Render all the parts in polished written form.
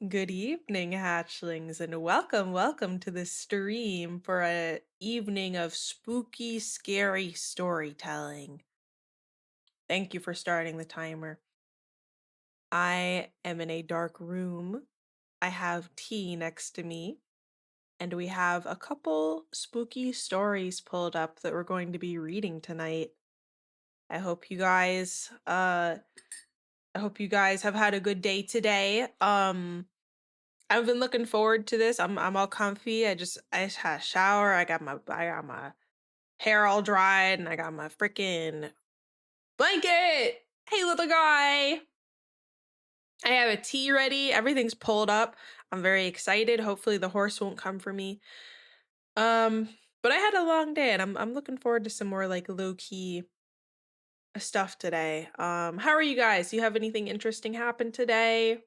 Good evening, hatchlings, and welcome to the stream for a evening of spooky, scary storytelling. Thank you for starting the timer. I am in a dark room. I have tea next to me, and we have a couple spooky stories pulled up that we're going to be reading tonight. I hope you guys have had a good day today. I've been looking forward to this. I'm all comfy. I just had a shower. I got my hair all dried and I got my freaking blanket. Hey little guy. I have a tea ready. Everything's pulled up. I'm very excited. Hopefully the horse won't come for me. Um but I had a long day and I'm looking forward to some more like low-key stuff today. How are you guys? Do you have anything interesting happen today?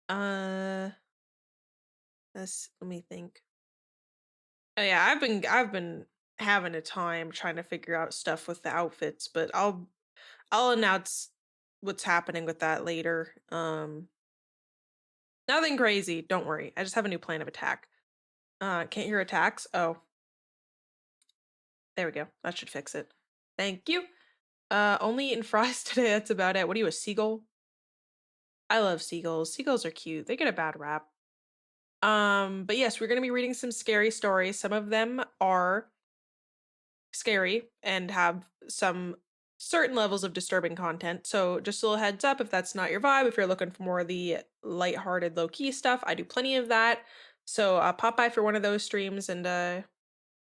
Uh let me think. Oh yeah, I've been having a time trying to figure out stuff with the outfits, but I'll announce what's happening with that later. Nothing crazy, don't worry. I just have a new plan of attack. Can't hear attacks? Oh, there we go. That should fix it. Thank you. Only eating fries today, that's about it. What are you, a seagull? I love seagulls. Seagulls are cute. They get a bad rap. But yes, we're gonna be reading some scary stories. Some of them are scary and have some certain levels of disturbing content. So just a little heads up if that's not your vibe, if you're looking for more of the lighthearted, low-key stuff, I do plenty of that. So pop by for one of those streams and I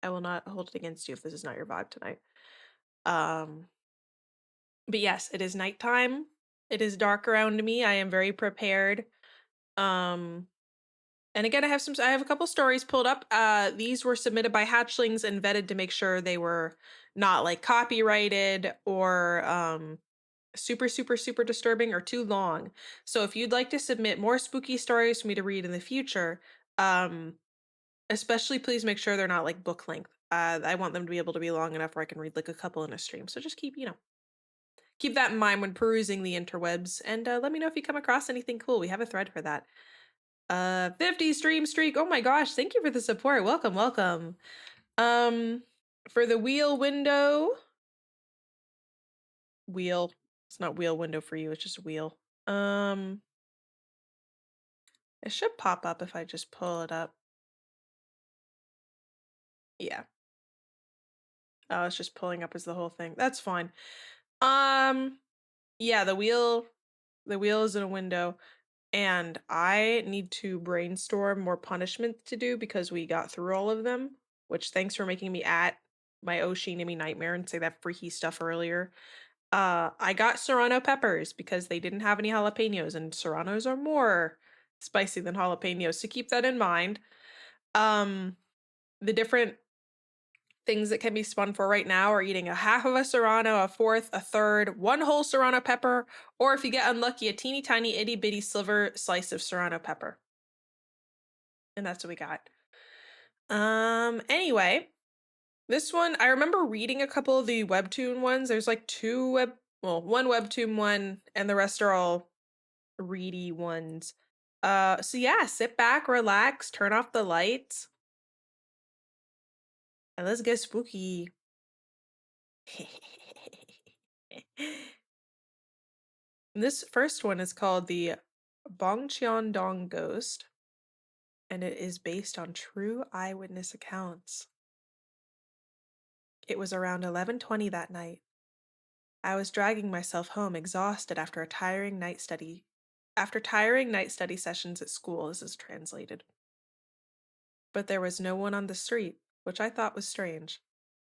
will not hold it against you if this is not your vibe tonight. Um but yes, it is nighttime. It is dark around me. I am very prepared. Um And again, I have a couple stories pulled up. These were submitted by Hatchlings and vetted to make sure they were not like copyrighted or super disturbing or too long. So if you'd like to submit more spooky stories for me to read in the future, um, especially please make sure they're not like book length. I want them to be able to be long enough where I can read like a couple in a stream. So just keep that in mind when perusing the interwebs and let me know if you come across anything cool. We have a thread for that. 50 stream streak. Oh my gosh, thank you for the support. Welcome. Um, for the wheel. It's not wheel window for you, it's just wheel. Um, it should pop up if I just pull it up. Yeah. Oh, it's just pulling up as the whole thing. That's fine. Um, yeah, the wheel is in a window. And I need to brainstorm more punishments to do because we got through all of them, which thanks for making me at my Oshinimi nightmare and say that freaky stuff earlier. I got serrano peppers because they didn't have any jalapenos, and serranos are more spicy than jalapenos, so keep that in mind. Um, the different things that can be spun for right now are eating a half of a serrano, a fourth, a third, one whole serrano pepper, or if you get unlucky, a teeny tiny itty bitty sliver slice of serrano pepper. And that's what we got. Anyway, this one, I remember reading a couple of the webtoon ones. There's like one webtoon one, and the rest are all reedy ones. So yeah, sit back, relax, turn off the lights, and let's get spooky. This first one is called the Bongcheon-dong Ghost, and it is based on true eyewitness accounts. It was around 11:20 that night. I was dragging myself home exhausted after tiring night study sessions at school, this is translated. But there was no one on the street, which I thought was strange.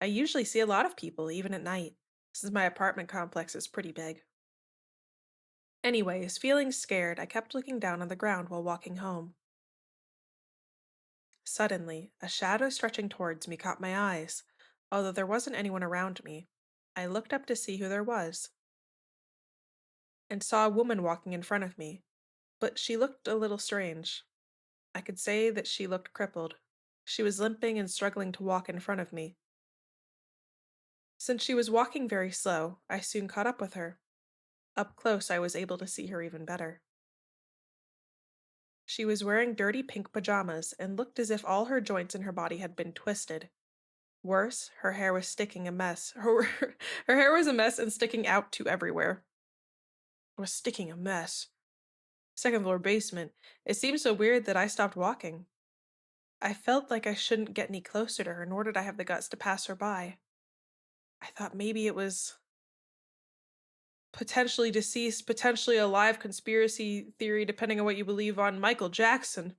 I usually see a lot of people, even at night, since my apartment complex is pretty big. Anyways, feeling scared, I kept looking down on the ground while walking home. Suddenly, a shadow stretching towards me caught my eyes. Although there wasn't anyone around me, I looked up to see who there was, and saw a woman walking in front of me. But she looked a little strange. I could say that she looked crippled. She was limping and struggling to walk in front of me. Since she was walking very slow, I soon caught up with her. Up close, I was able to see her even better. She was wearing dirty pink pajamas and looked as if all her joints in her body had been twisted. Worse, her hair was sticking a mess. Her hair was a mess and sticking out to everywhere. It was sticking a mess. Second floor basement. It seemed so weird that I stopped walking. I felt like I shouldn't get any closer to her, nor did I have the guts to pass her by. I thought maybe it was potentially deceased, potentially alive conspiracy theory, depending on what you believe on Michael Jackson.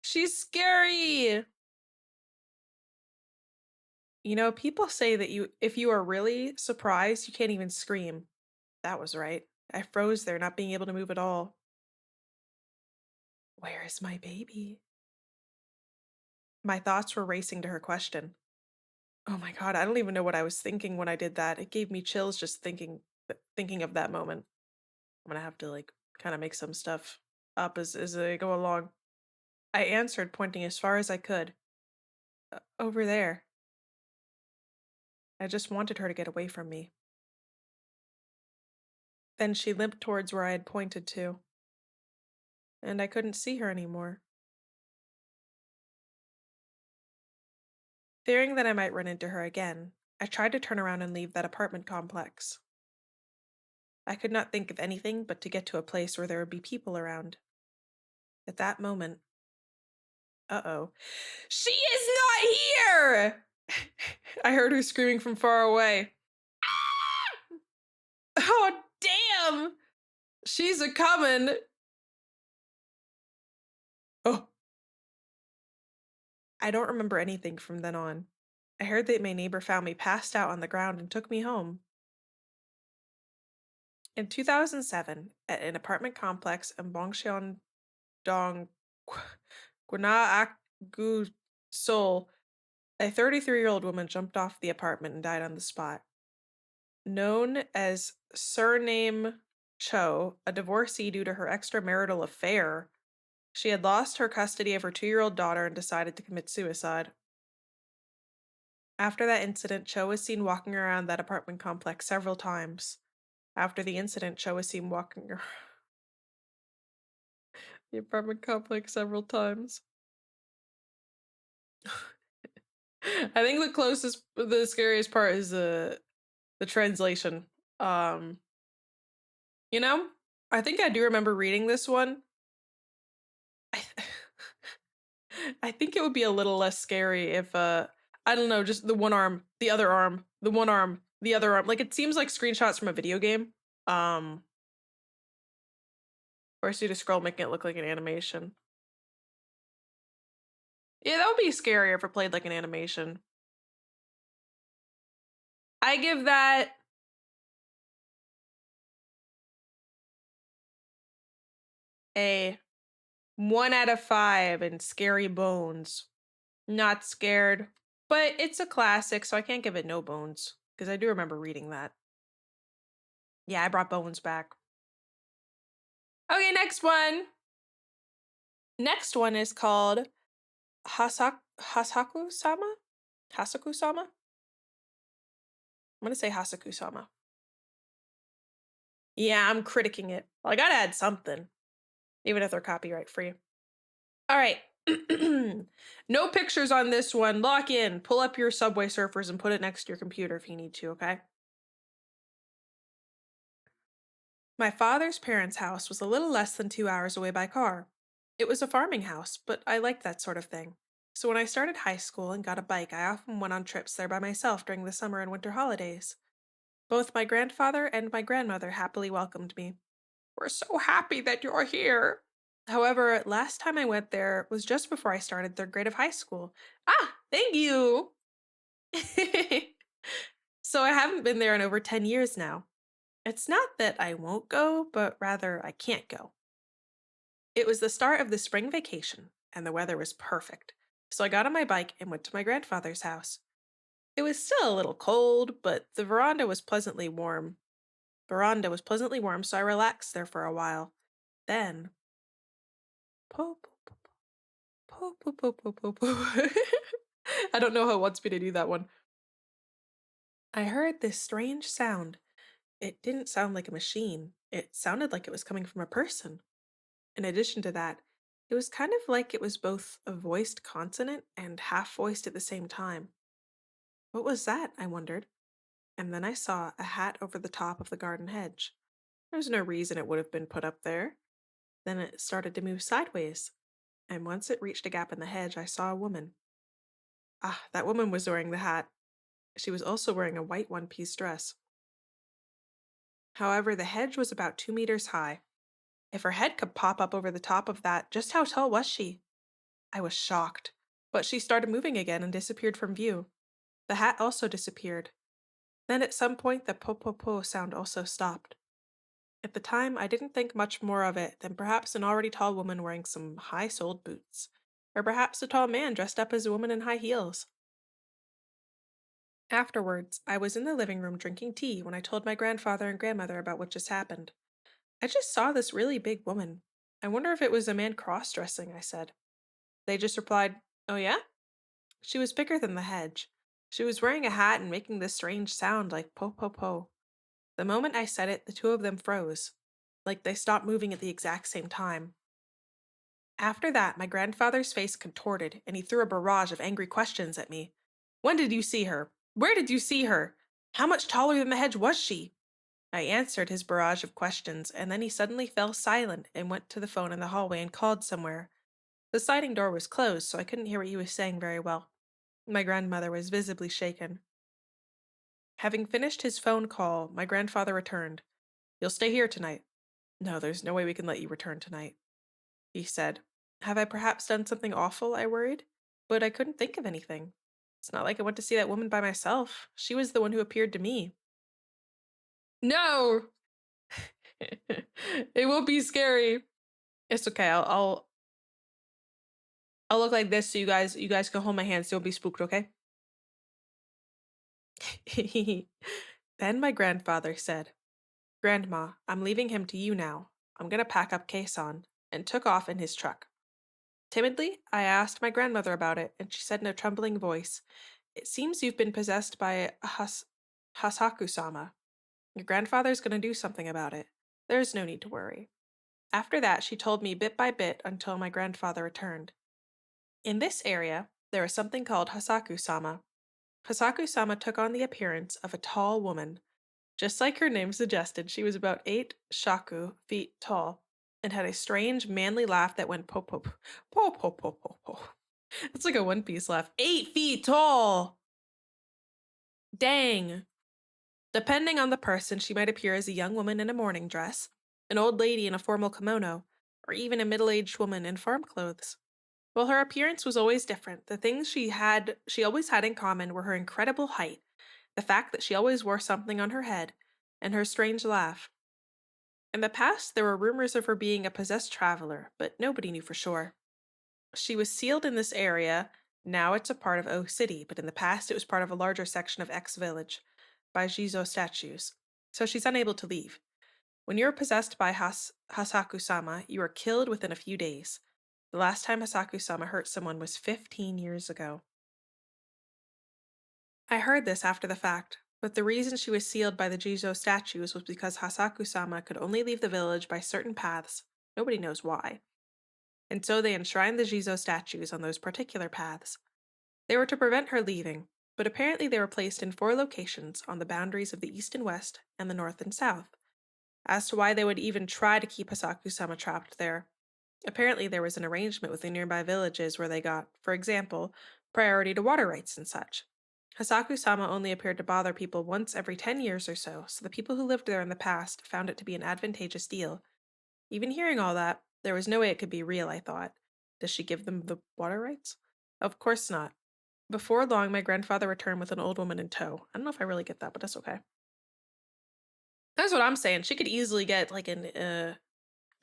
She's scary. You know, people say that if you are really surprised, you can't even scream. That was right. I froze there, not being able to move at all. Where is my baby? My thoughts were racing to her question. Oh my god, I don't even know what I was thinking when I did that. It gave me chills just thinking of that moment. I'm gonna have to like kind of make some stuff up as I go along. I answered, pointing as far as I could. Over there. I just wanted her to get away from me. Then she limped towards where I had pointed to, and I couldn't see her anymore. Fearing that I might run into her again, I tried to turn around and leave that apartment complex. I could not think of anything but to get to a place where there would be people around. At that moment, uh-oh. She is not here! I heard her screaming from far away. Oh, damn! She's a comin'. Oh. I don't remember anything from then on. I heard that my neighbor found me passed out on the ground and took me home. In 2007, at an apartment complex in Bongcheon Dong, Gwanak-gu, Seoul, a 33-year-old woman jumped off the apartment and died on the spot. Known as surname Cho, a divorcee due to her extramarital affair, she had lost her custody of her 2-year-old daughter and decided to commit suicide. After that incident, Cho was seen walking around that apartment complex several times. After the incident, Cho was seen walking around the apartment complex several times. I think the scariest part is the translation. Um, you know, I think I do remember reading this one. I, I think it would be a little less scary if I don't know, just the one arm, the other arm, the one arm, the other arm. Like it seems like screenshots from a video game. Force you to scroll, making it look like an animation. Yeah, that would be scarier if it played like an animation. I give that a 1 out of 5 in scary bones. Not scared, but it's a classic, so I can't give it no bones because I do remember reading that. Yeah, I brought bones back. Okay, next one. Next one is called Hasaku-sama? Hasaku-sama? I'm gonna say Hasaku-sama. Yeah, I'm critiquing it. Well, I gotta add something, even if they're copyright free. All right. No pictures on this one. Lock in. Pull up your Subway Surfers and put it next to your computer if you need to, okay? My father's parents' house was a little less than 2 hours away by car. It was a farming house, but I liked that sort of thing. So when I started high school and got a bike, I often went on trips there by myself during the summer and winter holidays. Both my grandfather and my grandmother happily welcomed me. We're so happy that you're here. However, last time I went there was just before I started third grade of high school. Ah, thank you. So I haven't been there in over 10 years now. It's not that I won't go, but rather I can't go. It was the start of the spring vacation, and the weather was perfect. So I got on my bike and went to my grandfather's house. It was still a little cold, but the veranda was pleasantly warm. So I relaxed there for a while. Then, po po po po po po po po po. I don't know how it wants me to do that one. I heard this strange sound. It didn't sound like a machine. It sounded like it was coming from a person. In addition to that, it was kind of like it was both a voiced consonant and half voiced at the same time. What was that? I wondered. And then I saw a hat over the top of the garden hedge. There's no reason it would have been put up there. Then it started to move sideways, and once it reached a gap in the hedge, I saw a woman. Ah, that woman was wearing the hat. She was also wearing a white one piece dress. However, the hedge was about 2 meters high. If her head could pop up over the top of that, just how tall was she? I was shocked, but she started moving again and disappeared from view. The hat also disappeared. Then at some point, the po po po sound also stopped. At the time, I didn't think much more of it than perhaps an already tall woman wearing some high soled boots, or perhaps a tall man dressed up as a woman in high heels. Afterwards, I was in the living room drinking tea when I told my grandfather and grandmother about what just happened. I just saw this really big woman. I wonder if it was a man cross dressing, I said. They just replied, "Oh, yeah?" She was bigger than the hedge. She was wearing a hat and making this strange sound like po po po. The moment I said it, the two of them froze, like they stopped moving at the exact same time. After that, my grandfather's face contorted, and he threw a barrage of angry questions at me. When did you see her? Where did you see her? How much taller than the hedge was she? I answered his barrage of questions, and then he suddenly fell silent and went to the phone in the hallway and called somewhere. The sliding door was closed, so I couldn't hear what he was saying very well. My grandmother was visibly shaken. Having finished his phone call, my grandfather returned. You'll stay here tonight. No, there's no way we can let you return tonight, he said. Have I perhaps done something awful? I worried. But I couldn't think of anything. It's not like I went to see that woman by myself. She was the one who appeared to me. No! It won't be scary. It's okay. I'll look like this so you guys can hold my hands. Don't be spooked, okay? Then my grandfather said, Grandma, I'm leaving him to you now. I'm gonna pack up Kason, and took off in his truck. Timidly, I asked my grandmother about it, and she said in a trembling voice, It seems you've been possessed by Hasaku-sama. Your grandfather's gonna do something about it. There's no need to worry. After that, she told me bit by bit until my grandfather returned. In this area, there is something called Hasaku-sama. Hasaku-sama took on the appearance of a tall woman. Just like her name suggested, she was about 8 feet tall and had a strange manly laugh that went po po po po po po po po. It's like a One Piece laugh. 8 feet tall! Dang! Depending on the person, she might appear as a young woman in a morning dress, an old lady in a formal kimono, or even a middle-aged woman in farm clothes. While her appearance was always different, the things she always had in common were her incredible height, the fact that she always wore something on her head, and her strange laugh. In the past, there were rumors of her being a possessed traveler, but nobody knew for sure. She was sealed in this area. Now it's a part of O City, but in the past it was part of a larger section of X Village by Jizo statues. So she's unable to leave. When you are possessed by Hasaku-sama, you are killed within a few days. The last time Hasaku-sama hurt someone was 15 years ago. I heard this after the fact, but the reason she was sealed by the Jizo statues was because Hasaku-sama could only leave the village by certain paths. Nobody knows why. And so they enshrined the Jizo statues on those particular paths. They were to prevent her leaving, but apparently they were placed in 4 locations on the boundaries of the east and west and the north and south. As to why they would even try to keep Hasaku-sama trapped there, apparently there was an arrangement with the nearby villages where they got, for example, priority to water rights and such. Hasaku-sama only appeared to bother people once every 10 years or so the people who lived there in the past found it to be an advantageous deal. Even hearing all that, there was no way it could be real, I thought. Does she give them the water rights? Of course not. Before long, my grandfather returned with an old woman in tow. I don't know if I really get that, but that's okay. That's what I'm saying. She could easily get, like,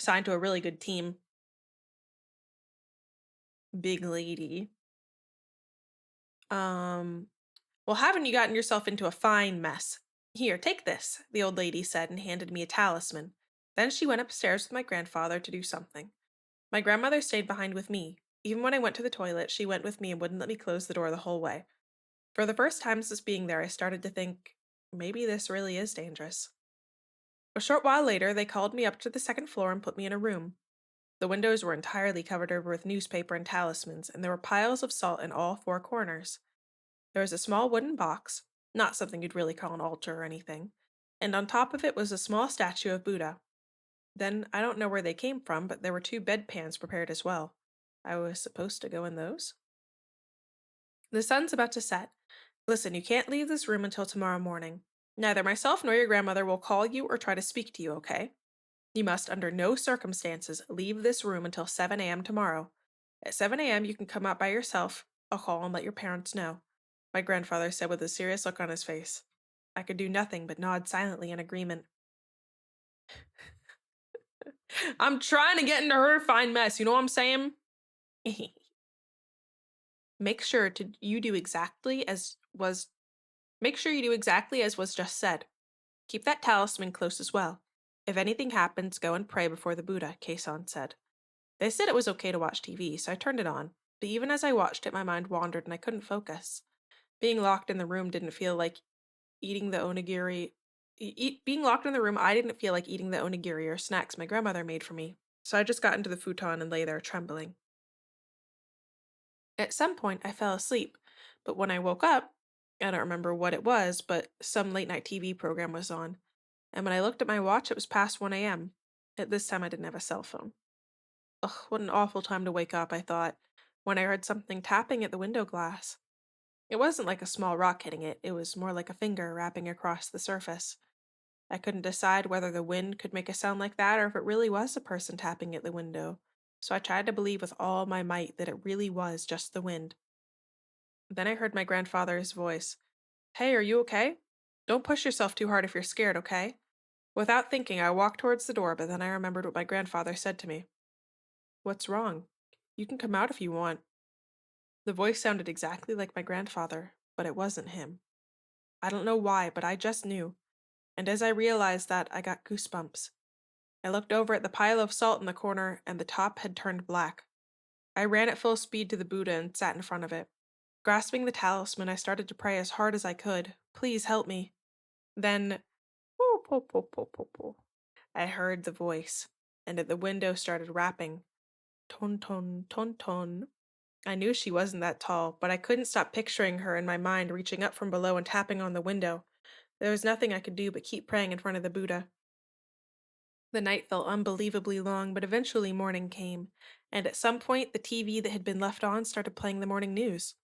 signed to a really good team. Big lady. Well, haven't you gotten yourself into a fine mess? Here, take this, the old lady said and handed me a talisman. Then she went upstairs with my grandfather to do something. My grandmother stayed behind with me. Even when I went to the toilet, she went with me and wouldn't let me close the door the whole way. For the first time since being there, I started to think, Maybe this really is dangerous. A short while later, they called me up to the second floor and put me in a room. The windows were entirely covered over with newspaper and talismans, and there were piles of salt in all four corners. There was a small wooden box, not something you'd really call an altar or anything, and on top of it was a small statue of Buddha. Then, I don't know where they came from, but there were two bedpans prepared as well. I was supposed to go in those? The sun's about to set. Listen, you can't leave this room until tomorrow morning. Neither myself nor your grandmother will call you or try to speak to you, okay? You must, under no circumstances, leave this room until 7 a.m. tomorrow. At 7 a.m., you can come out by yourself. I'll call and let your parents know, my grandfather said with a serious look on his face. I could do nothing but nod silently in agreement. I'm trying to get into her fine mess, you know what I'm saying? Make sure to you do exactly as was Make sure you do exactly as was just said. Keep that talisman close as well. If anything happens, go and pray before the Buddha, Keisan said. They said it was okay to watch TV, so I turned it on. But even as I watched it, my mind wandered and I couldn't focus. Being locked in the room didn't feel like eating the onigiri. Being locked in the room, I didn't feel like eating the onigiri or snacks my grandmother made for me. So I just got into the futon and lay there trembling. At some point, I fell asleep, but when I woke up, I don't remember what it was, but some late night TV program was on. And when I looked at my watch, it was past 1 a.m. At this time, I didn't have a cell phone. Ugh, what an awful time to wake up, I thought, when I heard something tapping at the window glass. It wasn't like a small rock hitting it, it was more like a finger rapping across the surface. I couldn't decide whether the wind could make a sound like that or if it really was a person tapping at the window, so I tried to believe with all my might that it really was just the wind. Then I heard my grandfather's voice. Hey, are you okay? Don't push yourself too hard if you're scared, okay? Without thinking, I walked towards the door, but then I remembered what my grandfather said to me. What's wrong? You can come out if you want. The voice sounded exactly like my grandfather, but it wasn't him. I don't know why, but I just knew. And as I realized that, I got goosebumps. I looked over at the pile of salt in the corner, and the top had turned black. I ran at full speed to the Buddha and sat in front of it. Grasping the talisman, I started to pray as hard as I could. Please help me. Then, "Poo, poo, poo, poo, poo, poo," I heard the voice, and at the window started rapping. Ton, ton, ton, ton. I knew she wasn't that tall, but I couldn't stop picturing her in my mind reaching up from below and tapping on the window. There was nothing I could do but keep praying in front of the Buddha. The night felt unbelievably long, but eventually morning came, and at some point the TV that had been left on started playing the morning news.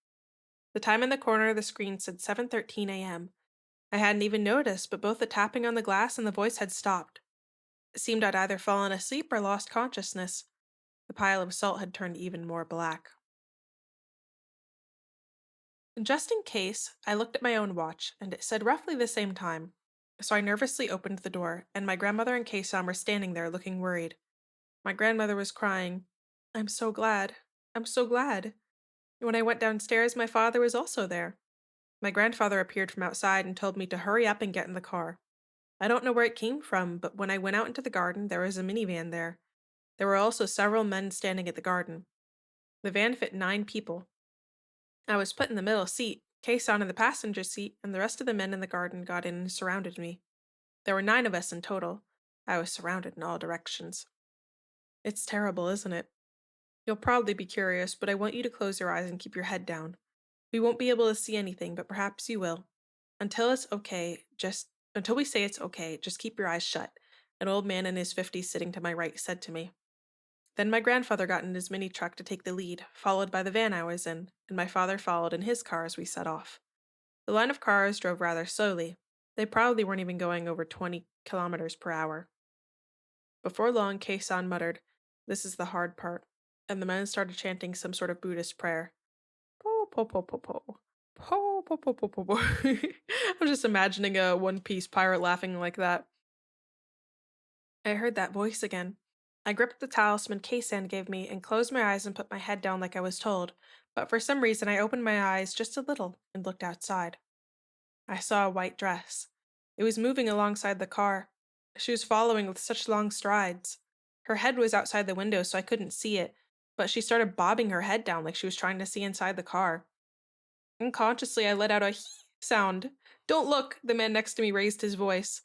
The time in the corner of the screen said 7:13 a.m. I hadn't even noticed, but both the tapping on the glass and the voice had stopped. It seemed I'd either fallen asleep or lost consciousness. The pile of salt had turned even more black. Just in case, I looked at my own watch, and it said roughly the same time. So I nervously opened the door, and my grandmother and Keisan were standing there looking worried. My grandmother was crying. I'm so glad. I'm so glad. When I went downstairs, my father was also there. My grandfather appeared from outside and told me to hurry up and get in the car. I don't know where it came from, but when I went out into the garden, there was a minivan there. There were also several men standing at the garden. The van fit 9 people. I was put in the middle seat, Keisan in the passenger seat, and the rest of the men in the garden got in and surrounded me. There were 9 of us in total. I was surrounded in all directions. It's terrible, isn't it? You'll probably be curious, but I want you to close your eyes and keep your head down. We won't be able to see anything, but perhaps you will. Until we say it's okay, just keep your eyes shut, an old man in his 50s sitting to my right said to me. Then my grandfather got in his mini truck to take the lead, followed by the van I was in, and my father followed in his car as we set off. The line of cars drove rather slowly. They probably weren't even going over 20 kilometers per hour. Before long, Keisan muttered, "This is the hard part," and the men started chanting some sort of Buddhist prayer. Po, po, po, po, po. Po, po, po, po, po, po. I'm just imagining a One Piece pirate laughing like that. I heard that voice again. I gripped the talisman Keisan gave me and closed my eyes and put my head down like I was told, but for some reason I opened my eyes just a little and looked outside. I saw a white dress. It was moving alongside the car. She was following with such long strides. Her head was outside the window, so I couldn't see it, but she started bobbing her head down like she was trying to see inside the car. Unconsciously, I let out a hee sound. Don't look, the man next to me raised his voice.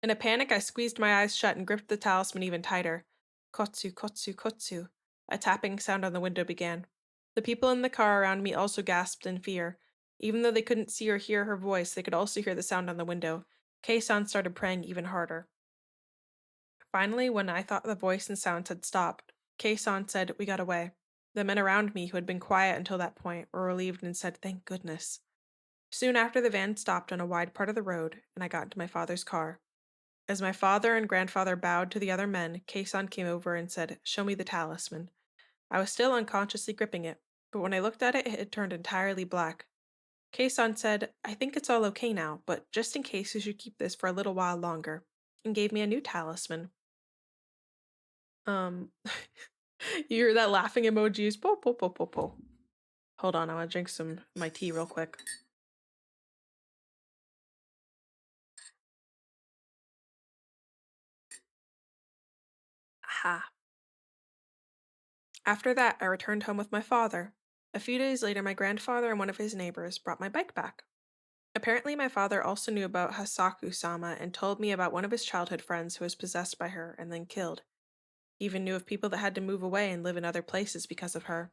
In a panic, I squeezed my eyes shut and gripped the talisman even tighter. Kotsu, kotsu, kotsu. A tapping sound on the window began. The people in the car around me also gasped in fear. Even though they couldn't see or hear her voice, they could also hear the sound on the window. Kei-san started praying even harder. Finally, when I thought the voice and sounds had stopped, Kei-san said, "We got away." The men around me, who had been quiet until that point, were relieved and said, "Thank goodness." Soon after, the van stopped on a wide part of the road, and I got into my father's car. As my father and grandfather bowed to the other men, Kei-san came over and said, "Show me the talisman." I was still unconsciously gripping it, but when I looked at it, it had turned entirely black. Kei-san said, "I think it's all okay now, but just in case you should keep this for a little while longer," and gave me a new talisman. Um, you hear that laughing emojis? Po, po, po, po, po. Hold on, I want to drink my tea real quick. Aha. After that, I returned home with my father. A few days later, my grandfather and one of his neighbors brought my bike back. Apparently, my father also knew about Hasaku-sama and told me about one of his childhood friends who was possessed by her and then killed. He even knew of people that had to move away and live in other places because of her.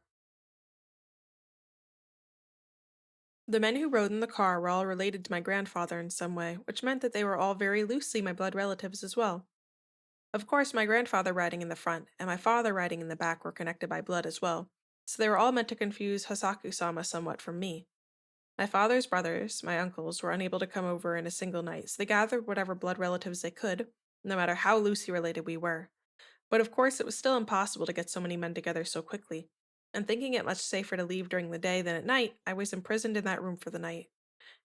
The men who rode in the car were all related to my grandfather in some way, which meant that they were all very loosely my blood relatives as well. Of course, my grandfather riding in the front and my father riding in the back were connected by blood as well, so they were all meant to confuse Hasaku-sama somewhat from me. My father's brothers, my uncles, were unable to come over in a single night, so they gathered whatever blood relatives they could, no matter how loosely related we were. But of course, it was still impossible to get so many men together so quickly. And thinking it much safer to leave during the day than at night, I was imprisoned in that room for the night.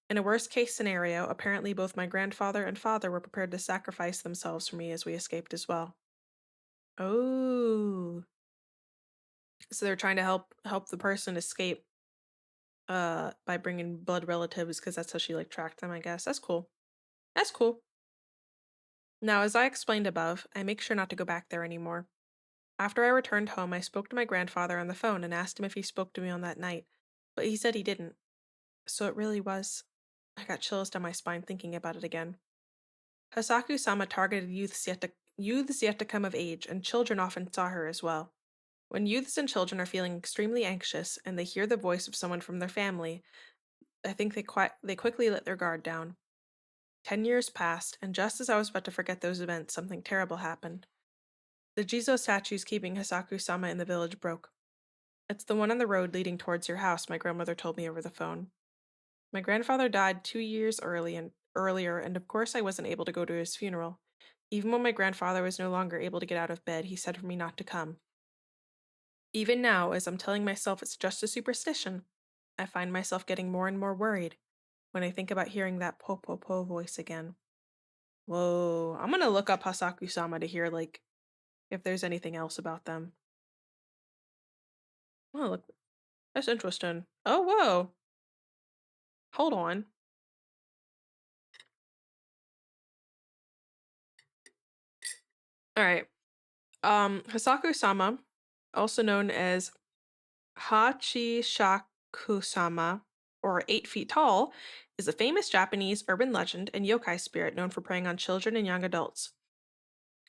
In a worst case scenario, apparently both my grandfather and father were prepared to sacrifice themselves for me as we escaped as well. Oh. So they're trying to help the person escape by bringing blood relatives because that's how she like tracked them, I guess. That's cool. That's cool. Now, as I explained above, I make sure not to go back there anymore. After I returned home, I spoke to my grandfather on the phone and asked him if he spoke to me on that night, but he said he didn't. So it really was. I got chills down my spine thinking about it again. Hasaku-sama targeted youths yet to come of age, and children often saw her as well. When youths and children are feeling extremely anxious and they hear the voice of someone from their family, I think they quickly let their guard down. 10 years passed, and just as I was about to forget those events, something terrible happened. The Jizo statues keeping Hasaku-sama in the village broke. "It's the one on the road leading towards your house," my grandmother told me over the phone. My grandfather died 2 years earlier, and of course I wasn't able to go to his funeral. Even when my grandfather was no longer able to get out of bed, he said for me not to come. Even now, as I'm telling myself it's just a superstition, I find myself getting more and more worried when I think about hearing that po po po voice again. Whoa, I'm gonna look up Hasaku-sama to hear, like, if there's anything else about them. Oh, look, that's interesting. Oh, whoa. Hold on. All right. Hasaku-sama, also known as Hachishaku-sama, or 8 feet tall, is a famous Japanese urban legend and yokai spirit known for preying on children and young adults.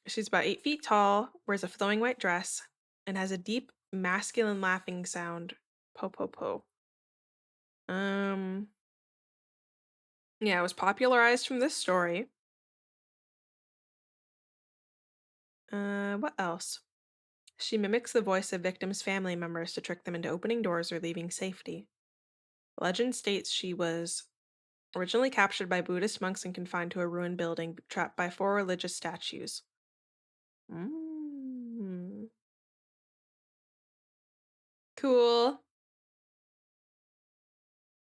She's about 8 feet tall, wears a flowing white dress, and has a deep, masculine laughing sound. Po po po. Um, yeah, it was popularized from this story. What else? She mimics the voice of victims' family members to trick them into opening doors or leaving safety. Legend states she was originally captured by Buddhist monks and confined to a ruined building, trapped by 4 religious statues. Mm. Cool.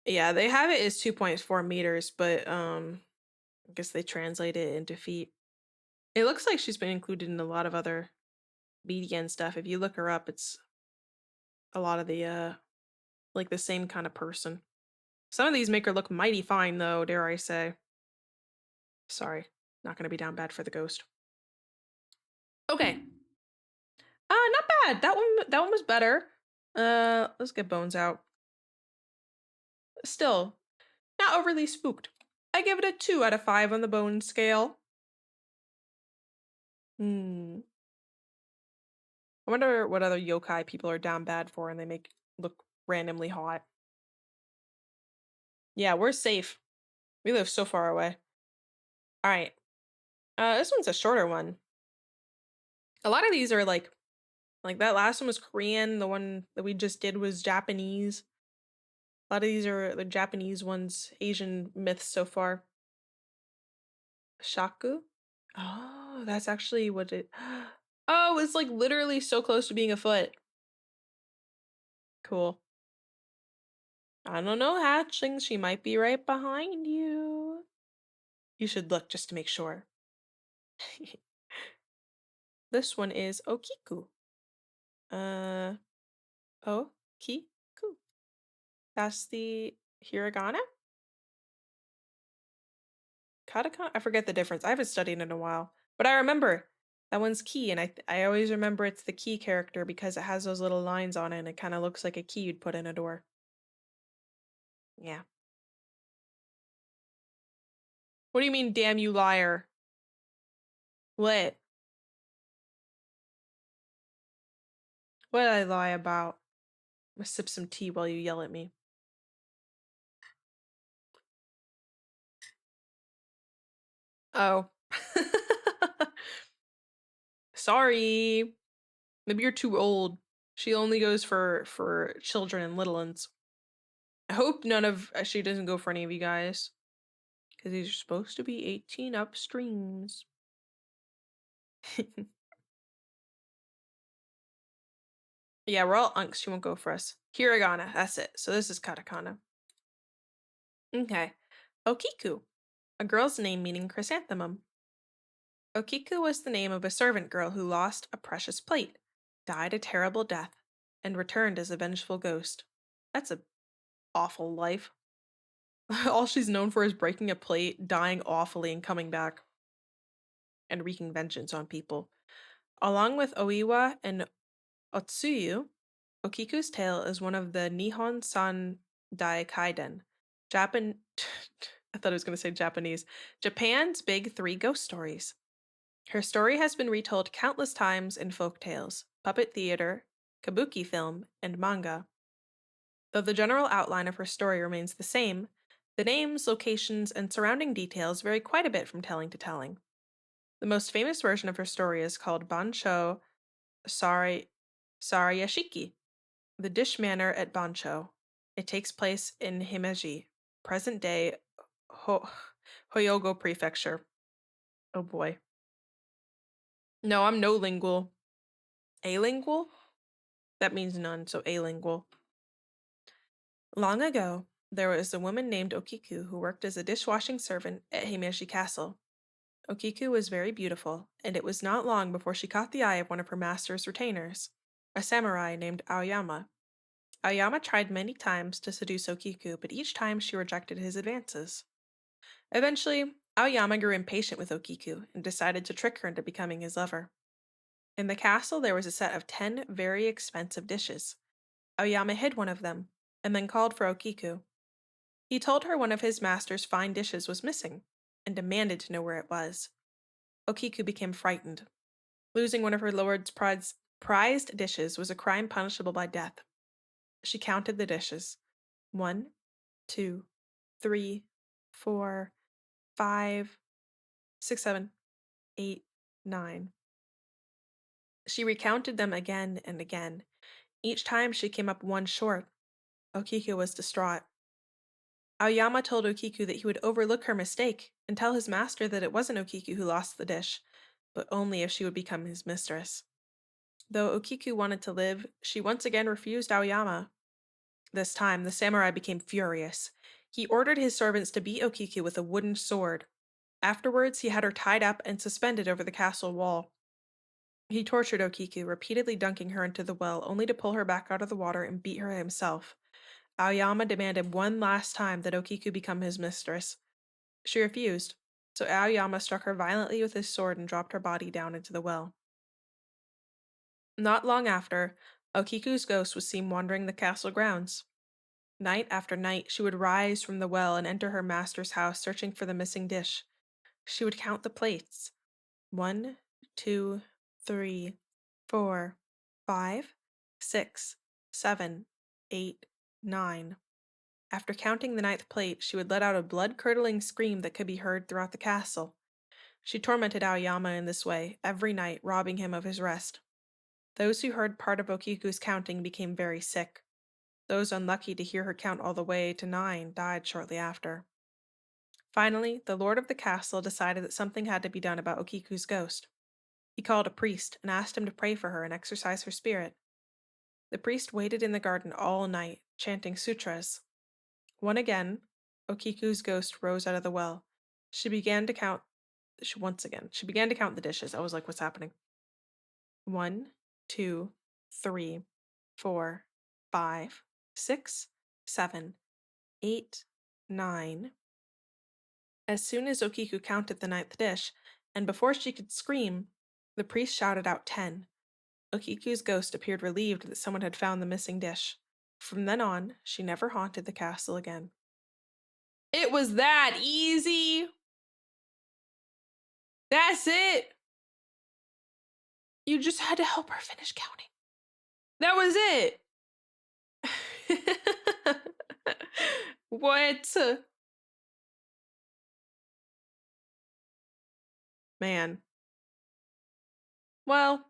Yeah, they have it as 2.4 meters, but I guess they translate it into feet. It looks like she's been included in a lot of other BDN stuff. If you look her up, it's a lot of the like the same kind of person. Some of these make her look mighty fine though, dare I say. Sorry, not gonna be down bad for the ghost. Okay. Not bad. That one was better. Let's get bones out. Still, Not overly spooked. I give it a 2 out of 5 on the bone scale. Hmm. I wonder what other yokai people are down bad for and they make look randomly hot. Yeah, we're safe. We live so far away. All right. This one's a shorter one. A lot of these are like that last one was Korean. The one that we just did was Japanese. A lot of these are the Japanese ones, Asian myths so far. Shaku? Oh, that's actually what it. Oh, it's like literally so close to being a foot. Cool. I don't know, Hatchlings. She might be right behind you. You should look just to make sure. This one is Okiku. Uh, Okiku. That's the hiragana? Katakana? I forget the difference. I haven't studied in a while. But I remember that one's key, and I always remember it's the key character because it has those little lines on it and it kind of looks like a key you'd put in a door. Yeah. What do you mean, damn you liar? What? What did I lie about? I'm gonna sip some tea while you yell at me. Oh. Sorry. Maybe you're too old. She only goes for children and little ones. I hope none of she doesn't go for any of you guys. Because these are supposed to be 18 up streams. Yeah, we're all unks. She won't go for us. Hiragana, that's it. So this is katakana. Okay. Okiku, a girl's name meaning chrysanthemum. Okiku was the name of a servant girl who lost a precious plate, died a terrible death, and returned as a vengeful ghost. That's a awful life. All she's known for is breaking a plate, dying awfully, and coming back and wreaking vengeance on people. Along with Oiwa and Otsuyu, Okiku's tale is one of the Nihon San Dai Kaiden, Japan. I thought I was going to say Japanese. Japan's big three ghost stories. Her story has been retold countless times in folk tales, puppet theater, kabuki film, and manga. Though the general outline of her story remains the same, the names, locations, and surrounding details vary quite a bit from telling to telling. The most famous version of her story is called Bancho Sarayashiki, the dish manor at Bancho. It takes place in Himeji, present-day Hyogo Prefecture. Oh boy. No, I'm no lingual. Alingual? That means none, so alingual. Long ago, there was a woman named Okiku who worked as a dishwashing servant at Himeji Castle. Okiku was very beautiful, and it was not long before she caught the eye of one of her master's retainers, a samurai named Aoyama. Aoyama tried many times to seduce Okiku, but each time she rejected his advances. Eventually, Aoyama grew impatient with Okiku and decided to trick her into becoming his lover. In the castle, there was a set of 10 very expensive dishes. Aoyama hid one of them, and then called for Okiku. He told her one of his master's fine dishes was missing, and demanded to know where it was. Okiku became frightened. Losing one of her lord's prized dishes was a crime punishable by death. She counted the dishes. 1, 2, 3, 4, 5, 6, 7, 8, 9. She recounted them again and again. Each time she came up one short. Okiku was distraught. Aoyama told Okiku that he would overlook her mistake and tell his master that it wasn't Okiku who lost the dish, but only if she would become his mistress. Though Okiku wanted to live, she once again refused Aoyama. This time, the samurai became furious. He ordered his servants to beat Okiku with a wooden sword. Afterwards, he had her tied up and suspended over the castle wall. He tortured Okiku, repeatedly dunking her into the well, only to pull her back out of the water and beat her himself. Aoyama demanded one last time that Okiku become his mistress. She refused, so Aoyama struck her violently with his sword and dropped her body down into the well. Not long after, Okiku's ghost was seen wandering the castle grounds. Night after night, she would rise from the well and enter her master's house searching for the missing dish. She would count the plates. 1, 2, 3, 4, 5, 6, 7, 8, 9. After counting the ninth plate, she would let out a blood-curdling scream that could be heard throughout the castle. She tormented Aoyama in this way, every night, robbing him of his rest. Those who heard part of Okiku's counting became very sick. Those unlucky to hear her count all the way to 9 died shortly after. Finally, the lord of the castle decided that something had to be done about Okiku's ghost. He called a priest and asked him to pray for her and exorcise her spirit. The priest waited in the garden all night, chanting sutras. Once again, Okiku's ghost rose out of the well. She began to count the dishes. I was like, what's happening? 1, 2, 3, 4, 5, 6, 7, 8, 9. As soon as Okiku counted the ninth dish, and before she could scream, the priest shouted out 10. Okiku's ghost appeared relieved that someone had found the missing dish. From then on, she never haunted the castle again. It was that easy! That's it! You just had to help her finish counting. That was it! What? Man. Well,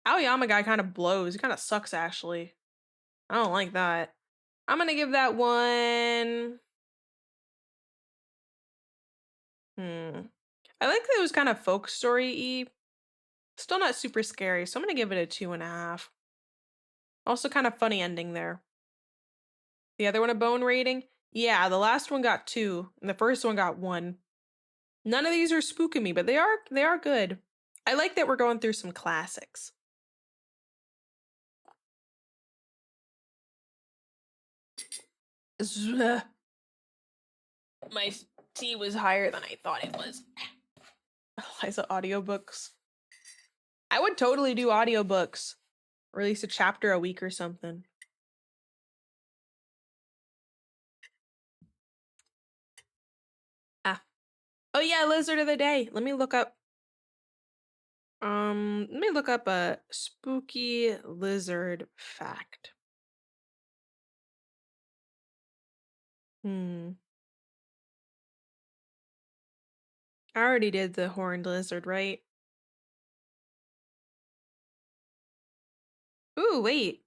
Aoyama guy kind of blows. He kind of sucks, actually. I don't like that. I'm gonna give that one. I like that it was kind of folk story-y. Still not super scary, so I'm gonna give it a 2.5. Also, kind of funny ending there. The other one a bone rating? Yeah, the last one got 2, and the first one got 1. None of these are spooking me, but they are good. I like that we're going through some classics. My tea was higher than I thought it was. Eliza audiobooks. I would totally do audiobooks. Release a chapter a week or something. Ah. Oh yeah, lizard of the day. Let me look up a spooky lizard fact. I already did the horned lizard, right? Ooh, wait.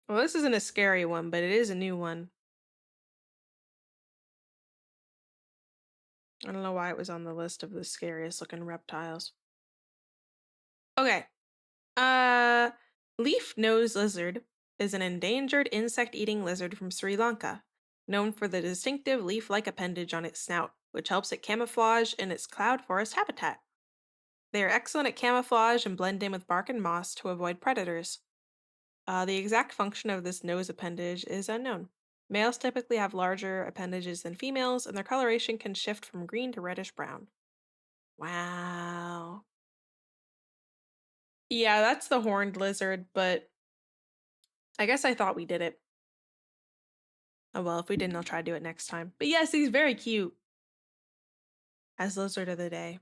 Well, this isn't a scary one, but it is a new one. I don't know why it was on the list of the scariest looking reptiles. Okay. Leaf nose lizard is an endangered insect-eating lizard from Sri Lanka, known for the distinctive leaf-like appendage on its snout, which helps it camouflage in its cloud forest habitat. They are excellent at camouflage and blend in with bark and moss to avoid predators. The exact function of this nose appendage is unknown. Males typically have larger appendages than females, and their coloration can shift from green to reddish brown. Wow. Yeah, that's the horned lizard, but I guess I thought we did it. Oh well, if we didn't, I'll try to do it next time. But yes, he's very cute. As lizard of the day.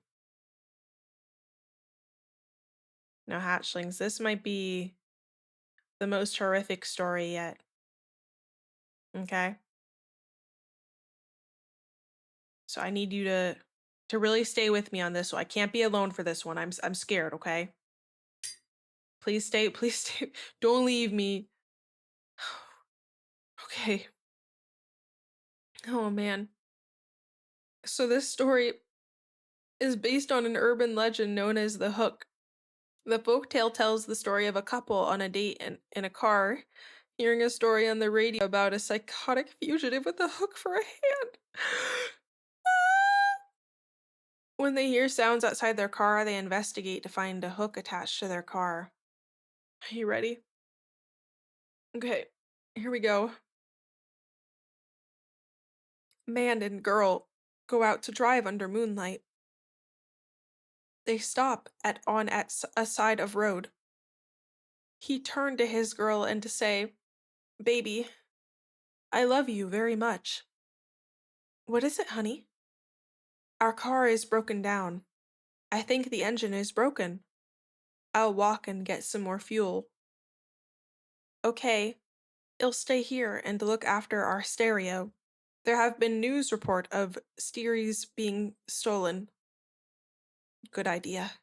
Now, hatchlings, this might be the most horrific story yet. Okay? So I need you to really stay with me on this. So I can't be alone for this one. I'm scared, okay? Please stay, please stay. Don't leave me. Okay. Oh man. So this story is based on an urban legend known as the Hook. The folktale tells the story of a couple on a date in a car, hearing a story on the radio about a psychotic fugitive with a hook for a hand. When they hear sounds outside their car, they investigate to find a hook attached to their car. Are you ready? Okay, here we go. Man and girl go out to drive under moonlight. They stop at a side of road. he turned to his girl and to say, "Baby, I love you very much." "What is it, honey?" "Our car is broken down. I think the engine is broken. I'll walk and get some more fuel." "Okay, I'll stay here and look after our stereo. There have been news report of stereos being stolen." "Good idea.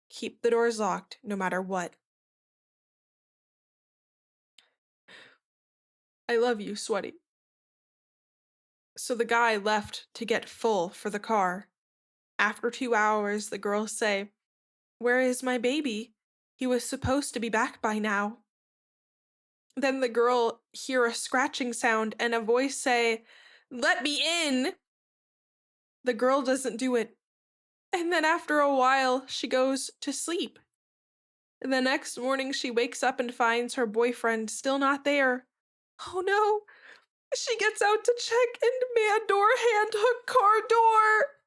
Keep the doors locked, no matter what." "I love you, Sweaty." So the guy left to get full for the car. After 2 hours, the girls say, "Where is my baby? He was supposed to be back by now." Then the girl hear a scratching sound and a voice say, "Let me in." The girl doesn't do it. And then after a while, she goes to sleep. The next morning, she wakes up and finds her boyfriend still not there. Oh no! She gets out to check and man door hand hook car door.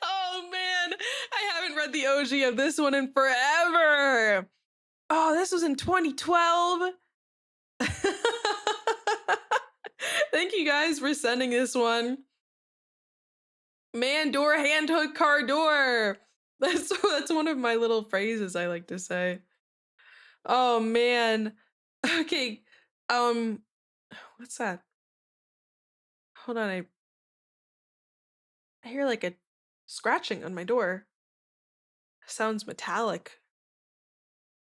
Oh man, I haven't read the OG of this one in forever. Oh, this was in 2012. Thank you guys for sending this one. Man door hand hook car door. That's one of my little phrases I like to say. Oh man. Okay. Um what's that? Hold on, I hear like a scratching on my door. Sounds metallic.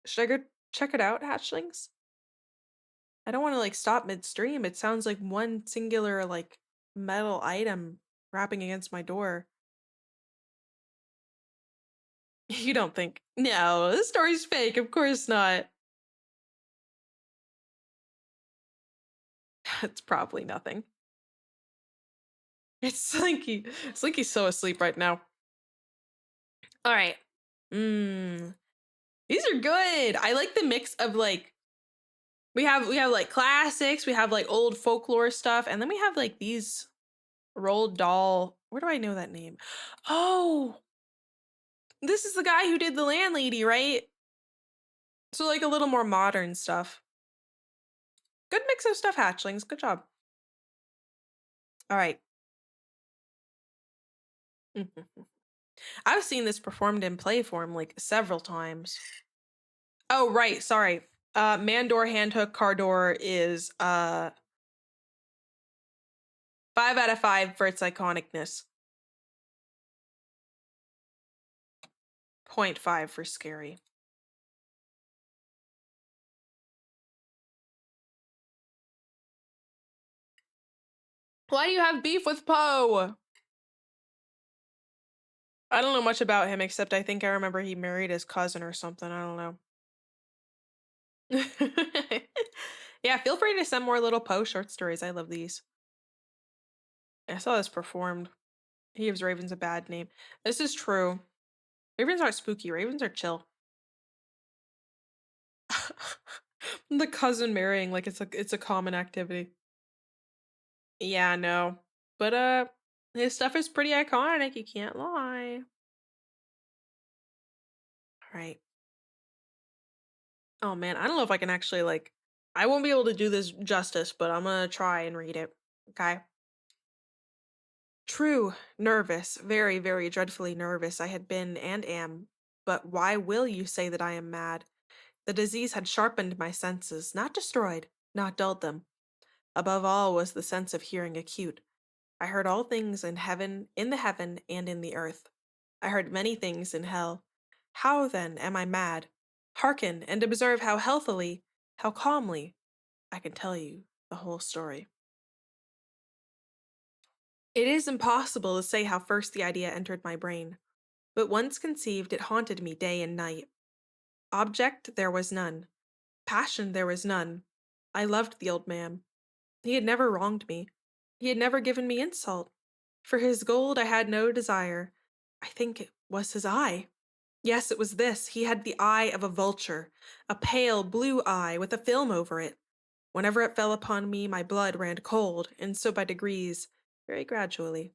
Should I go check it out, Hatchlings? I don't want to like stop midstream. It sounds like one singular like metal item rapping against my door. You don't think? No, this story's fake. Of course not. It's probably nothing. It's Slinky. Slinky's so asleep right now. All right. Mmm. These are good. I like the mix of like we have like classics, we have like old folklore stuff, and then we have like these Roald Dahl. Where do I know that name? Oh, this is the guy who did the landlady, right? So like a little more modern stuff. Good mix of stuff, Hatchlings. Good job. All right. I've seen this performed in play form like several times. Oh, right. Sorry. Mandor Handhook Cardor is 5 out of 5 for its iconicness. 0.5 for scary. Why do you have beef with Poe? I don't know much about him except I think I remember he married his cousin or something. I don't know. Yeah, feel free to send more little Poe short stories. I love these. I saw this performed. He gives ravens a bad name. This is true. Ravens aren't spooky. Ravens are chill. The cousin marrying like it's a common activity. Yeah, no. But his stuff is pretty iconic, you can't lie. All right. Oh man, I don't know if I can actually like I won't be able to do this justice, but I'm gonna try and read it. Okay. True, nervous, very, very dreadfully nervous I had been and am. But why will you say that I am mad? The disease had sharpened my senses, not destroyed, not dulled them. Above all was the sense of hearing acute. I heard all things in the heaven, and in the earth. I heard many things in hell. How, then, am I mad? Hearken and observe how healthily, how calmly, I can tell you the whole story. It is impossible to say how first the idea entered my brain, but once conceived, it haunted me day and night. Object there was none. Passion there was none. I loved the old man. He had never wronged me. He had never given me insult. For his gold I had no desire. I think it was his eye. Yes, it was this. He had the eye of a vulture, a pale blue eye with a film over it. Whenever it fell upon me, my blood ran cold, and so by degrees, very gradually,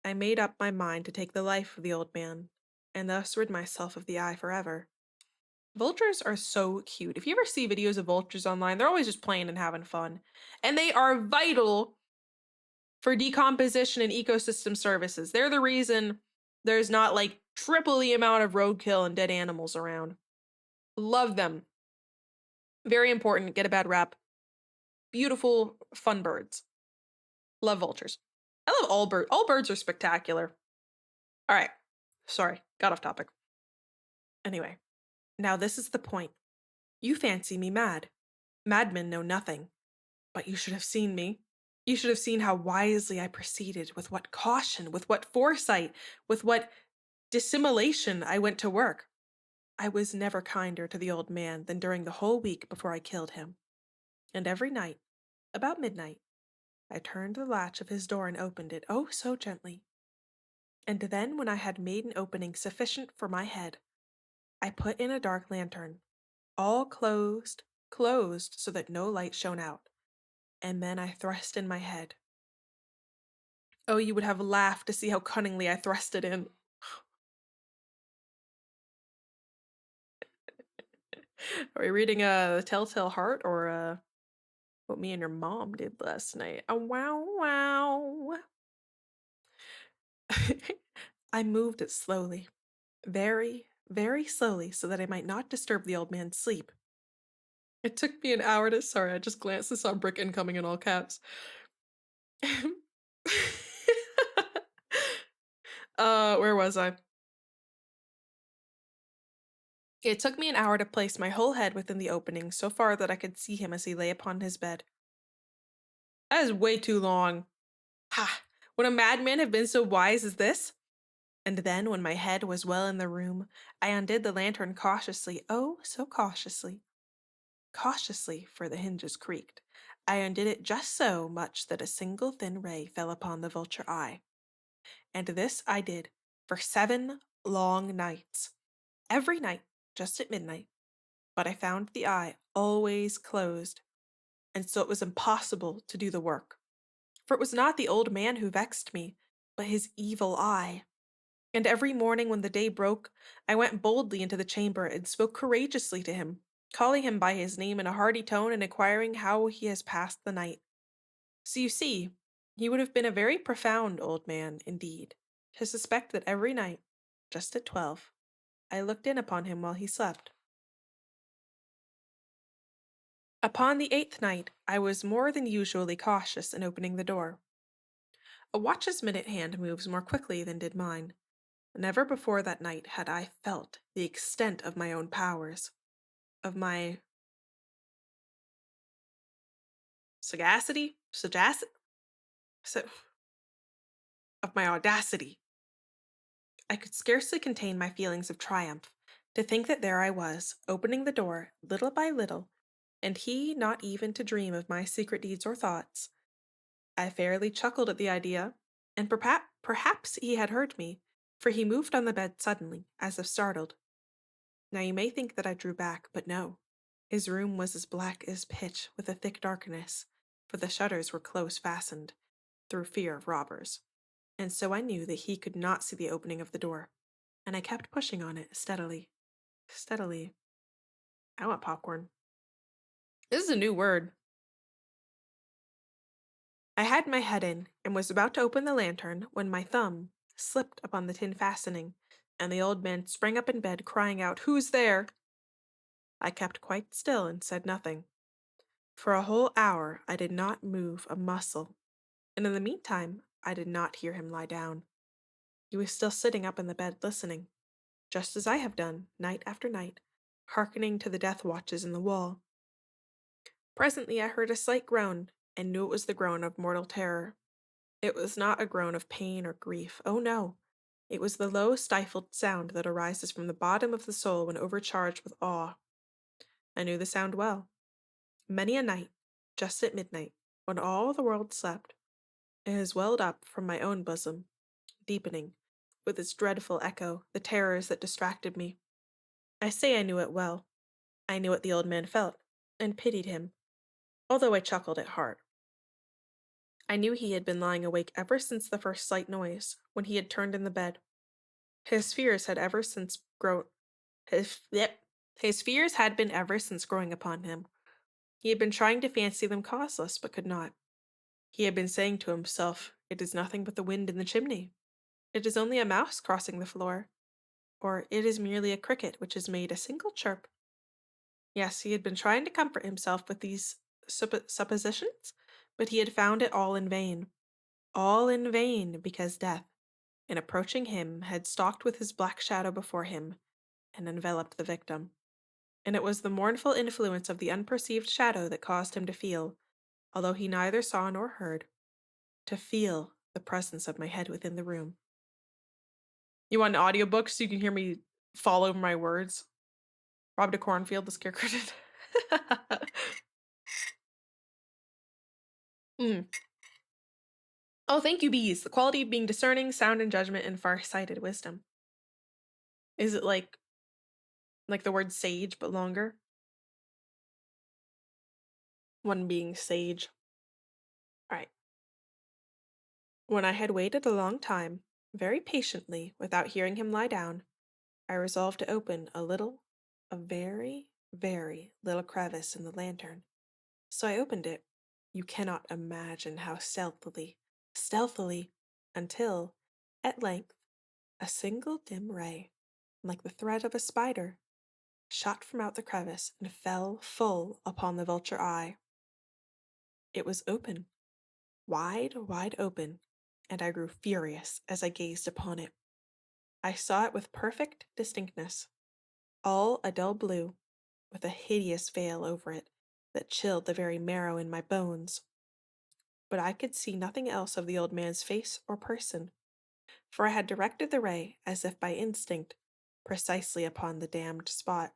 I made up my mind to take the life of the old man, and thus rid myself of the eye forever. Vultures are so cute. If you ever see videos of vultures online, they're always just playing and having fun. And they are vital for decomposition and ecosystem services. They're the reason there's not like triple the amount of roadkill and dead animals around. Love them. Very important. Get a bad rap. Beautiful, fun birds. Love vultures. I love all birds. All birds are spectacular. All right. Sorry, got off topic. Anyway, now this is the point. You fancy me mad. Madmen know nothing. But you should have seen me. You should have seen how wisely I proceeded, with what caution, with what foresight, with what dissimulation I went to work. I was never kinder to the old man than during the whole week before I killed him. And every night, about midnight, I turned the latch of his door and opened it, oh so gently. And then, when I had made an opening sufficient for my head, I put in a dark lantern, all closed so that no light shone out, and then I thrust in my head. Oh, you would have laughed to see how cunningly I thrust it in. Are we reading The Telltale Heart or what me and your mom did last night? Wow, wow. I moved it slowly, very, very slowly, so that I might not disturb the old man's sleep. It took me an hour to. Sorry, I just glanced and saw Brick incoming in all caps. Where was I? It took me an hour to place my whole head within the opening, so far that I could see him as he lay upon his bed. That is way too long. Ha! Would a madman have been so wise as this? And then, when my head was well in the room, I undid the lantern cautiously, oh, so cautiously. Cautiously, for the hinges creaked. I undid it just so much that a single thin ray fell upon the vulture eye. And this I did for 7 long nights. Every night, just at midnight. But I found the eye always closed, and so it was impossible to do the work. For it was not the old man who vexed me, but his evil eye. And every morning when the day broke, I went boldly into the chamber and spoke courageously to him, calling him by his name in a hearty tone and inquiring how he has passed the night. So you see, he would have been a very profound old man, indeed, to suspect that every night, just at 12, I looked in upon him while he slept. Upon the 8th night, I was more than usually cautious in opening the door. A watch's minute hand moves more quickly than did mine. Never before that night had I felt the extent of my own powers, of my sagacity, of my audacity. I could scarcely contain my feelings of triumph, to think that there I was, opening the door, little by little, and he not even to dream of my secret deeds or thoughts. I fairly chuckled at the idea, and perhaps he had heard me, for he moved on the bed suddenly, as if startled. Now you may think that I drew back, but no. His room was as black as pitch, with a thick darkness, for the shutters were close fastened, through fear of robbers. And so I knew that he could not see the opening of the door, and I kept pushing on it steadily. Steadily. I want popcorn. This is a new word. I had my head in, and was about to open the lantern, when my thumb slipped upon the tin fastening, and the old man sprang up in bed, crying out, "Who's there?" I kept quite still and said nothing. For a whole hour I did not move a muscle, and in the meantime I did not hear him lie down. He was still sitting up in the bed listening, just as I have done, night after night, hearkening to the death watches in the wall. Presently I heard a slight groan, and knew it was the groan of mortal terror. It was not a groan of pain or grief, oh no! It was the low stifled sound that arises from the bottom of the soul when overcharged with awe. I knew the sound well. Many a night, just at midnight, when all the world slept, it has welled up from my own bosom, deepening, with its dreadful echo, the terrors that distracted me. I say I knew it well. I knew what the old man felt, and pitied him, although I chuckled at heart. I knew he had been lying awake ever since the first slight noise, when he had turned in the bed. His fears had ever since grown. His fears had been ever since growing upon him. He had been trying to fancy them causeless, but could not. He had been saying to himself, "It is nothing but the wind in the chimney. It is only a mouse crossing the floor. Or it is merely a cricket which has made a single chirp." Yes, he had been trying to comfort himself with these suppositions, but he had found it all in vain. All in vain, because death, in approaching him, had stalked with his black shadow before him and enveloped the victim. And it was the mournful influence of the unperceived shadow that caused him to feel, although he neither saw nor heard, to feel the presence of my head within the room. You want an audiobook so you can hear me follow my words? Robbed a cornfield, the scarecrow did. Mm. Oh, thank you, bees. The quality of being discerning, sound in judgment, and far-sighted wisdom. Is it like the word sage, but longer? One being sage. All right. When I had waited a long time, very patiently, without hearing him lie down, I resolved to open a very, very little crevice in the lantern. So I opened it. You cannot imagine how stealthily, until, at length, a single dim ray, like the thread of a spider, shot from out the crevice and fell full upon the vulture eye. It was open, wide open, and I grew furious as I gazed upon it. I saw it with perfect distinctness, all a dull blue, with a hideous veil over it that chilled the very marrow in my bones. But I could see nothing else of the old man's face or person, for I had directed the ray, as if by instinct, precisely upon the damned spot.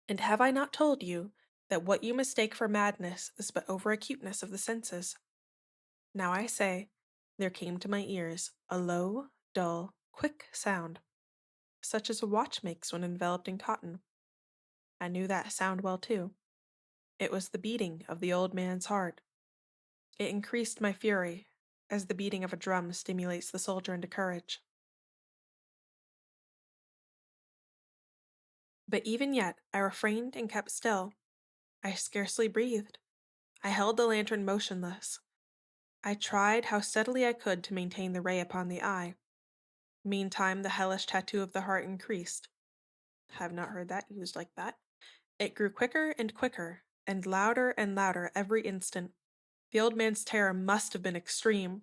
And have I not told you that what you mistake for madness is but over-acuteness of the senses? Now I say, there came to my ears a low, dull, quick sound, such as a watch makes when enveloped in cotton. I knew that sound well, too. It was the beating of the old man's heart. It increased my fury, as the beating of a drum stimulates the soldier into courage. But even yet I refrained and kept still. I scarcely breathed. I held the lantern motionless. I tried how steadily I could to maintain the ray upon the eye. Meantime, the hellish tattoo of the heart increased. Have not heard that used like that. It grew quicker and louder every instant. The old man's terror must have been extreme.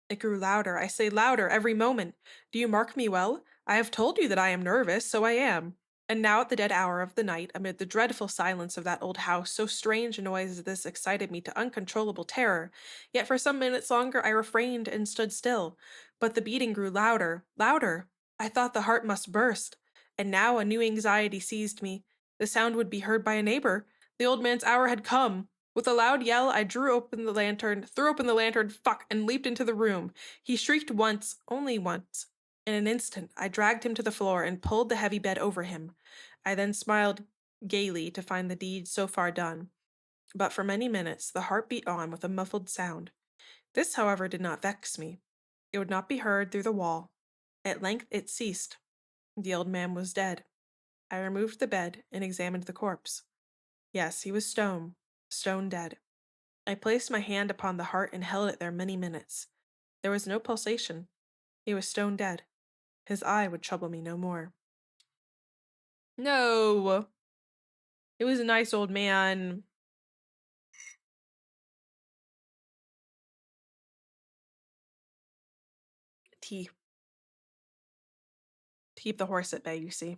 It grew louder, I say louder, every moment. Do you mark me well? I have told you that I am nervous, so I am. And now at the dead hour of the night, amid the dreadful silence of that old house, so strange a noise as this excited me to uncontrollable terror. Yet for some minutes longer I refrained and stood still. But the beating grew louder. I thought the heart must burst. And now a new anxiety seized me. The sound would be heard by a neighbor. The old man's hour had come. With a loud yell, I threw open the lantern, and leaped into the room. He shrieked once, only once. In an instant, I dragged him to the floor and pulled the heavy bed over him. I then smiled gaily to find the deed so far done. But for many minutes, the heart beat on with a muffled sound. This, however, did not vex me. It would not be heard through the wall. At length it ceased. The old man was dead. I removed the bed and examined the corpse. Yes, he was stone dead. I placed my hand upon the heart and held it there many minutes. There was no pulsation. He was stone dead. His eye would trouble me no more. No! He was a nice old man. Tea. To keep the horse at bay, you see.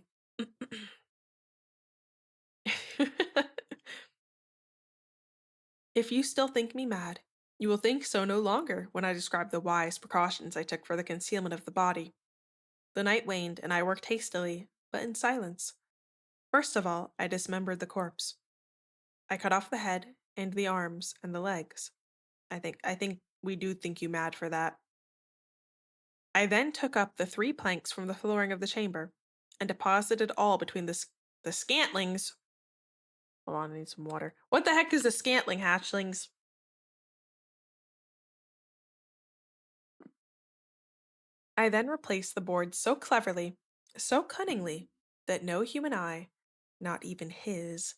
If you still think me mad, you will think so no longer when I describe the wise precautions I took for the concealment of the body. The night waned, and I worked hastily, but in silence. First of all, I dismembered the corpse. I cut off the head, and the arms, and the legs. I think we do think you mad for that. I then took up the 3 planks from the flooring of the chamber, and deposited all between the scantlings. Hold on, I need some water. What the heck is a scantling, hatchlings? I then replaced the board so cleverly, so cunningly, that no human eye, not even his,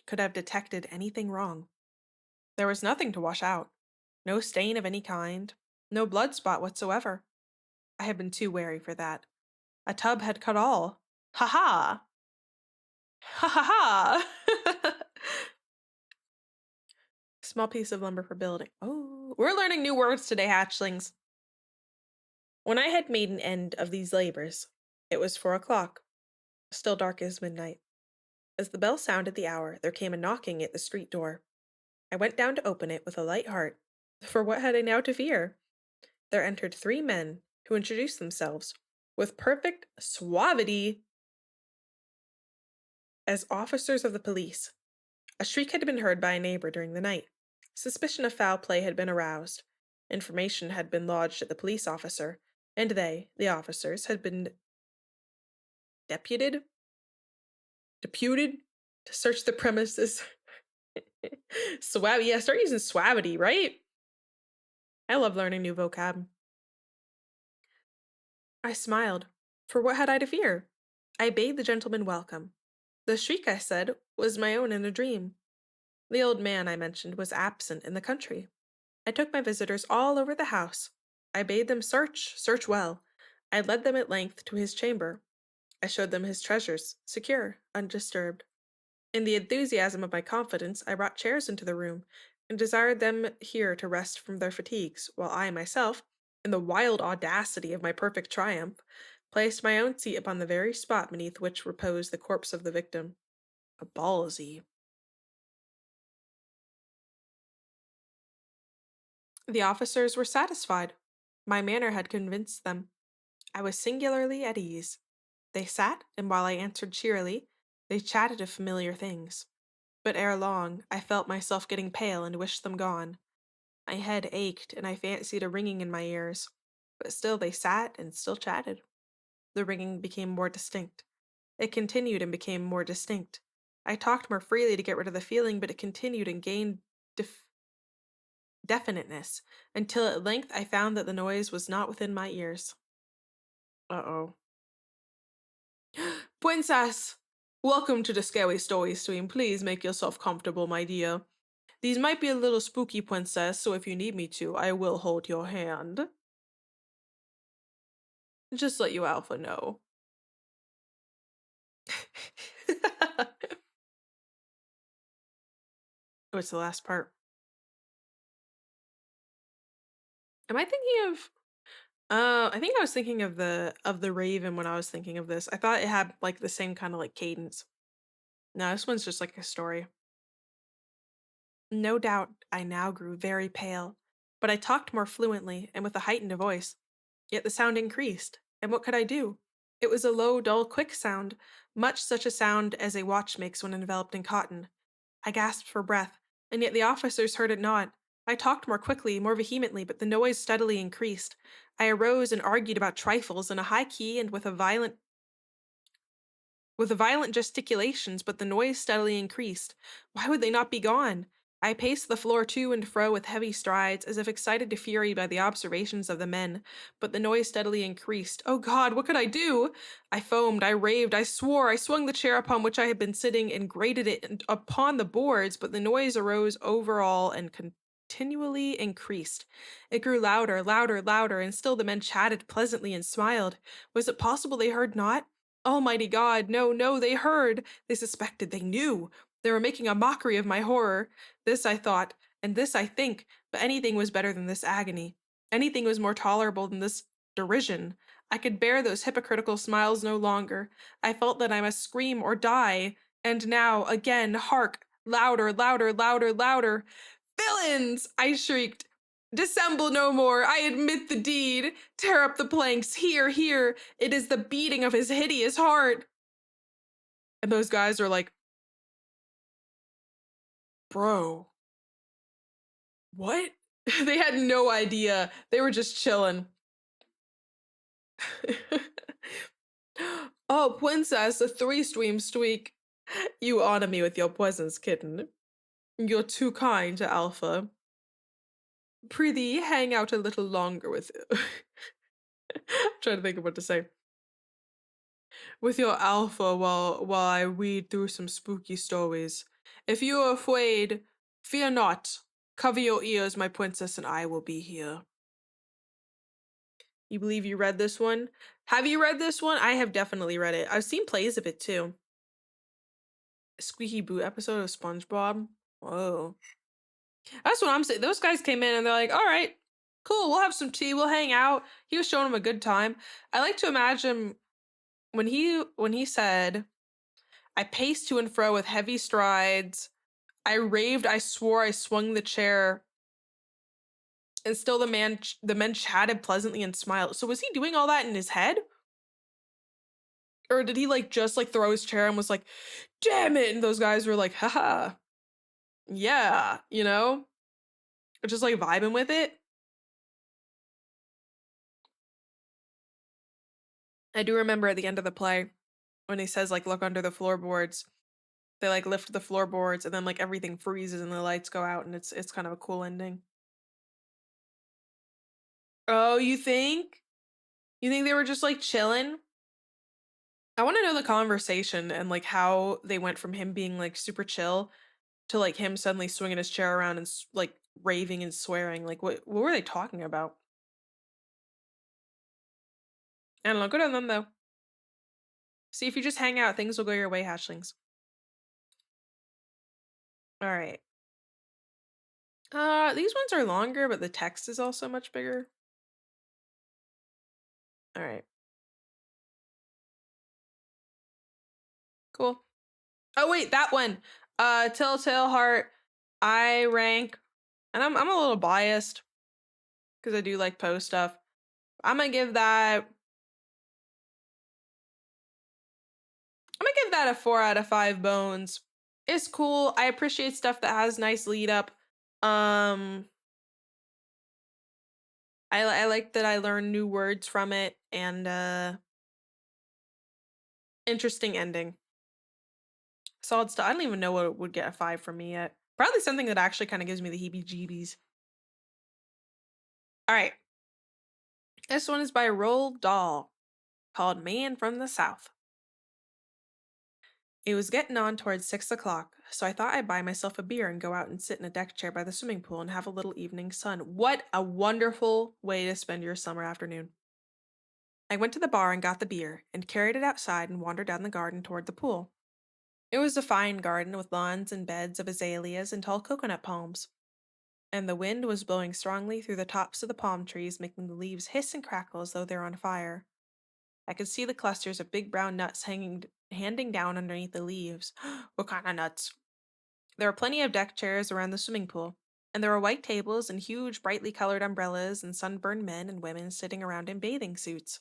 could have detected anything wrong. There was nothing to wash out, no stain of any kind, no blood spot whatsoever. I had been too wary for that. A tub had cut all. Ha ha! Ha ha ha! Small piece of lumber for building. Oh, we're learning new words today, hatchlings. When I had made an end of these labors, it was 4 o'clock, still dark as midnight. As the bell sounded the hour, there came a knocking at the street door. I went down to open it with a light heart, for what had I now to fear? There entered 3 men, who introduced themselves, with perfect suavity, as officers of the police. A shriek had been heard by a neighbor during the night. Suspicion of foul play had been aroused. Information had been lodged at the police officer, and they, the officers, had been deputed to search the premises. Yeah, start using suavity, right? I love learning new vocab. I smiled, for what had I to fear? I bade the gentleman welcome. The shriek, I said, was my own in a dream. The old man, I mentioned, was absent in the country. I took my visitors all over the house. I bade them search well. I led them at length to his chamber. I showed them his treasures, secure, undisturbed. In the enthusiasm of my confidence, I brought chairs into the room, and desired them here to rest from their fatigues, while I myself, in the wild audacity of my perfect triumph, placed my own seat upon the very spot beneath which reposed the corpse of the victim. A ballsy. The officers were satisfied. My manner had convinced them. I was singularly at ease. They sat, and while I answered cheerily, they chatted of familiar things. But ere long, I felt myself getting pale and wished them gone. My head ached, and I fancied a ringing in my ears. But still they sat and still chatted. The ringing became more distinct. It continued and became more distinct. I talked more freely to get rid of the feeling, but it continued and gained definiteness, until at length I found that the noise was not within my ears. Uh-oh. Princess! Welcome to the Scary Story Stream. Please make yourself comfortable, my dear. These might be a little spooky, princess, so if you need me to, I will hold your hand. Just let you Alpha know. What's the last part? Am I thinking of I think I was thinking of the Raven when I was thinking of this. I thought it had like the same kind of like cadence. No, this one's just like a story. No doubt I now grew very pale, but I talked more fluently and with a heightened voice. Yet the sound increased, and what could I do? It was a low, dull, quick sound, much such a sound as a watch makes when enveloped in cotton. I gasped for breath, and yet the officers heard it not. I talked more quickly, more vehemently, but the noise steadily increased. I arose and argued about trifles in a high key and with violent gesticulations, but the noise steadily increased. Why would they not be gone? I paced the floor to and fro with heavy strides, as if excited to fury by the observations of the men, but the noise steadily increased. Oh God, what could I do? I foamed, I raved, I swore, I swung the chair upon which I had been sitting and grated it upon the boards, but the noise arose over all and continually increased. It grew louder, louder, louder, and still the men chatted pleasantly and smiled. Was it possible they heard not? Almighty God, no, no, they heard. They suspected, they knew. They were making a mockery of my horror. This I thought, and this I think, but anything was better than this agony. Anything was more tolerable than this derision. I could bear those hypocritical smiles no longer. I felt that I must scream or die. And now, again, hark! Louder, louder, louder, louder! Villains! I shrieked. Dissemble no more. I admit the deed. Tear up the planks. Here, here. It is the beating of his hideous heart. And those guys are like, bro, what? They had no idea. They were just chilling. Oh, princess, a three-stream streak. You honor me with your presence, kitten. You're too kind to Alpha. Prithee, hang out a little longer with Trying to think of what to say. With your alpha while I read through some spooky stories. If you are afraid, fear not. Cover your ears, my princess, and I will be here. You believe you read this one? Have you read this one? I have definitely read it. I've seen plays of it too. Squeaky Boot episode of SpongeBob. Whoa. That's what I'm saying. Those guys came in and they're like, all right, cool, we'll have some tea, we'll hang out. He was showing them a good time. I like to imagine when he said, I paced to and fro with heavy strides. I raved, I swore, I swung the chair. And still the men chatted pleasantly and smiled. So was he doing all that in his head? Or did he like just like throw his chair and was like, damn it? And those guys were like, haha. Yeah, you know? Just like vibing with it. I do remember at the end of the play when he says like look under the floorboards. They like lift the floorboards and then like everything freezes and the lights go out and it's kind of a cool ending. Oh, you think? You think they were just like chilling? I want to know the conversation and like how they went from him being like super chill to like him suddenly swinging his chair around and like raving and swearing. Like what were they talking about? I don't know. Good on them though. See, if you just hang out, things will go your way, hatchlings. All right. These ones are longer, but the text is also much bigger. All right. Cool. Oh wait, that one. Telltale Heart. I rank, and I'm a little biased because I do like post stuff. I'm gonna give that. I'm gonna give that a 4 out of 5 bones. It's cool. I appreciate stuff that has nice lead up. Um, I like that I learned new words from it and interesting ending. Solid stuff. I don't even know what would get a 5 from me yet. Probably something that actually kind of gives me the heebie-jeebies. All right. This one is by Roald Dahl, called Man from the South. It was getting on towards 6 o'clock, so I thought I'd buy myself a beer and go out and sit in a deck chair by the swimming pool and have a little evening sun. What a wonderful way to spend your summer afternoon. I went to the bar and got the beer, and carried it outside and wandered down the garden toward the pool. It was a fine garden with lawns and beds of azaleas and tall coconut palms, and the wind was blowing strongly through the tops of the palm trees, making the leaves hiss and crackle as though they were on fire. I could see the clusters of big brown nuts handing down underneath the leaves. What kind of nuts? There were plenty of deck chairs around the swimming pool, and there were white tables and huge, brightly colored umbrellas and sunburned men and women sitting around in bathing suits.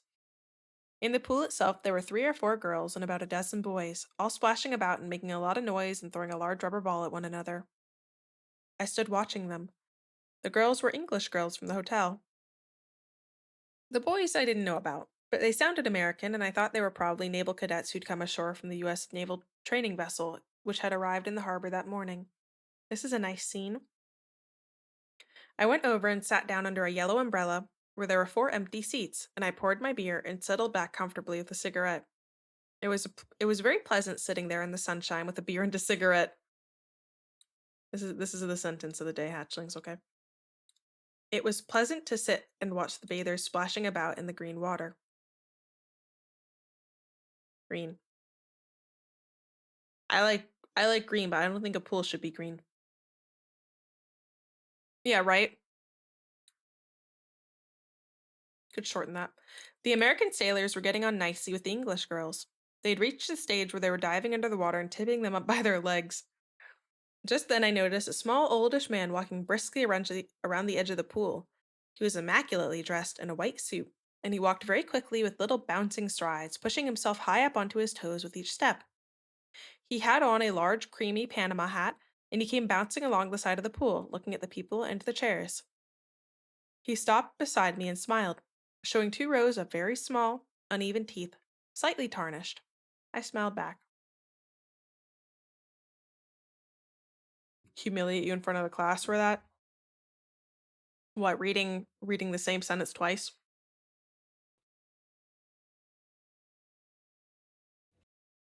In the pool itself, there were 3 or 4 girls and about a dozen boys, all splashing about and making a lot of noise and throwing a large rubber ball at one another. I stood watching them. The girls were English girls from the hotel. The boys I didn't know about, but they sounded American, and I thought they were probably naval cadets who'd come ashore from the U.S. naval training vessel, which had arrived in the harbor that morning. This is a nice scene. I went over and sat down under a yellow umbrella where there were 4 empty seats, and I poured my beer and settled back comfortably with a cigarette. It was very pleasant sitting there in the sunshine with a beer and a cigarette. This is the sentence of the day, hatchlings, okay? It was pleasant to sit and watch the bathers splashing about in the green water. Green. I like green, but I don't think a pool should be green. Yeah, right? Could shorten that. The American sailors were getting on nicely with the English girls. They'd reached the stage where they were diving under the water and tipping them up by their legs. Just then I noticed a small oldish man walking briskly around the edge of the pool. He was immaculately dressed in a white suit, and he walked very quickly with little bouncing strides, pushing himself high up onto his toes with each step. He had on a large creamy Panama hat, and he came bouncing along the side of the pool, looking at the people and the chairs. He stopped beside me and smiled, showing 2 rows of very small, uneven teeth, slightly tarnished. I smiled back. Humiliate you in front of the class for that? What, reading the same sentence twice?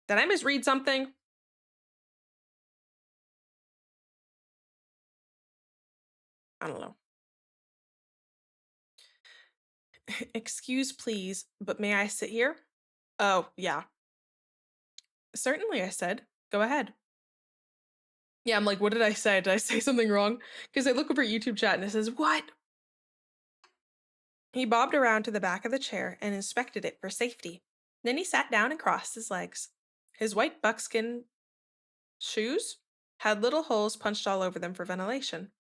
Did I misread something? I don't know. Excuse, please, but may I sit here? Oh, yeah. Certainly, I said. Go ahead. Yeah, I'm like, what did I say? Did I say something wrong? Because I look over YouTube chat and it says, what? He bobbed around to the back of the chair and inspected it for safety. Then he sat down and crossed his legs. His white buckskin shoes had little holes punched all over them for ventilation.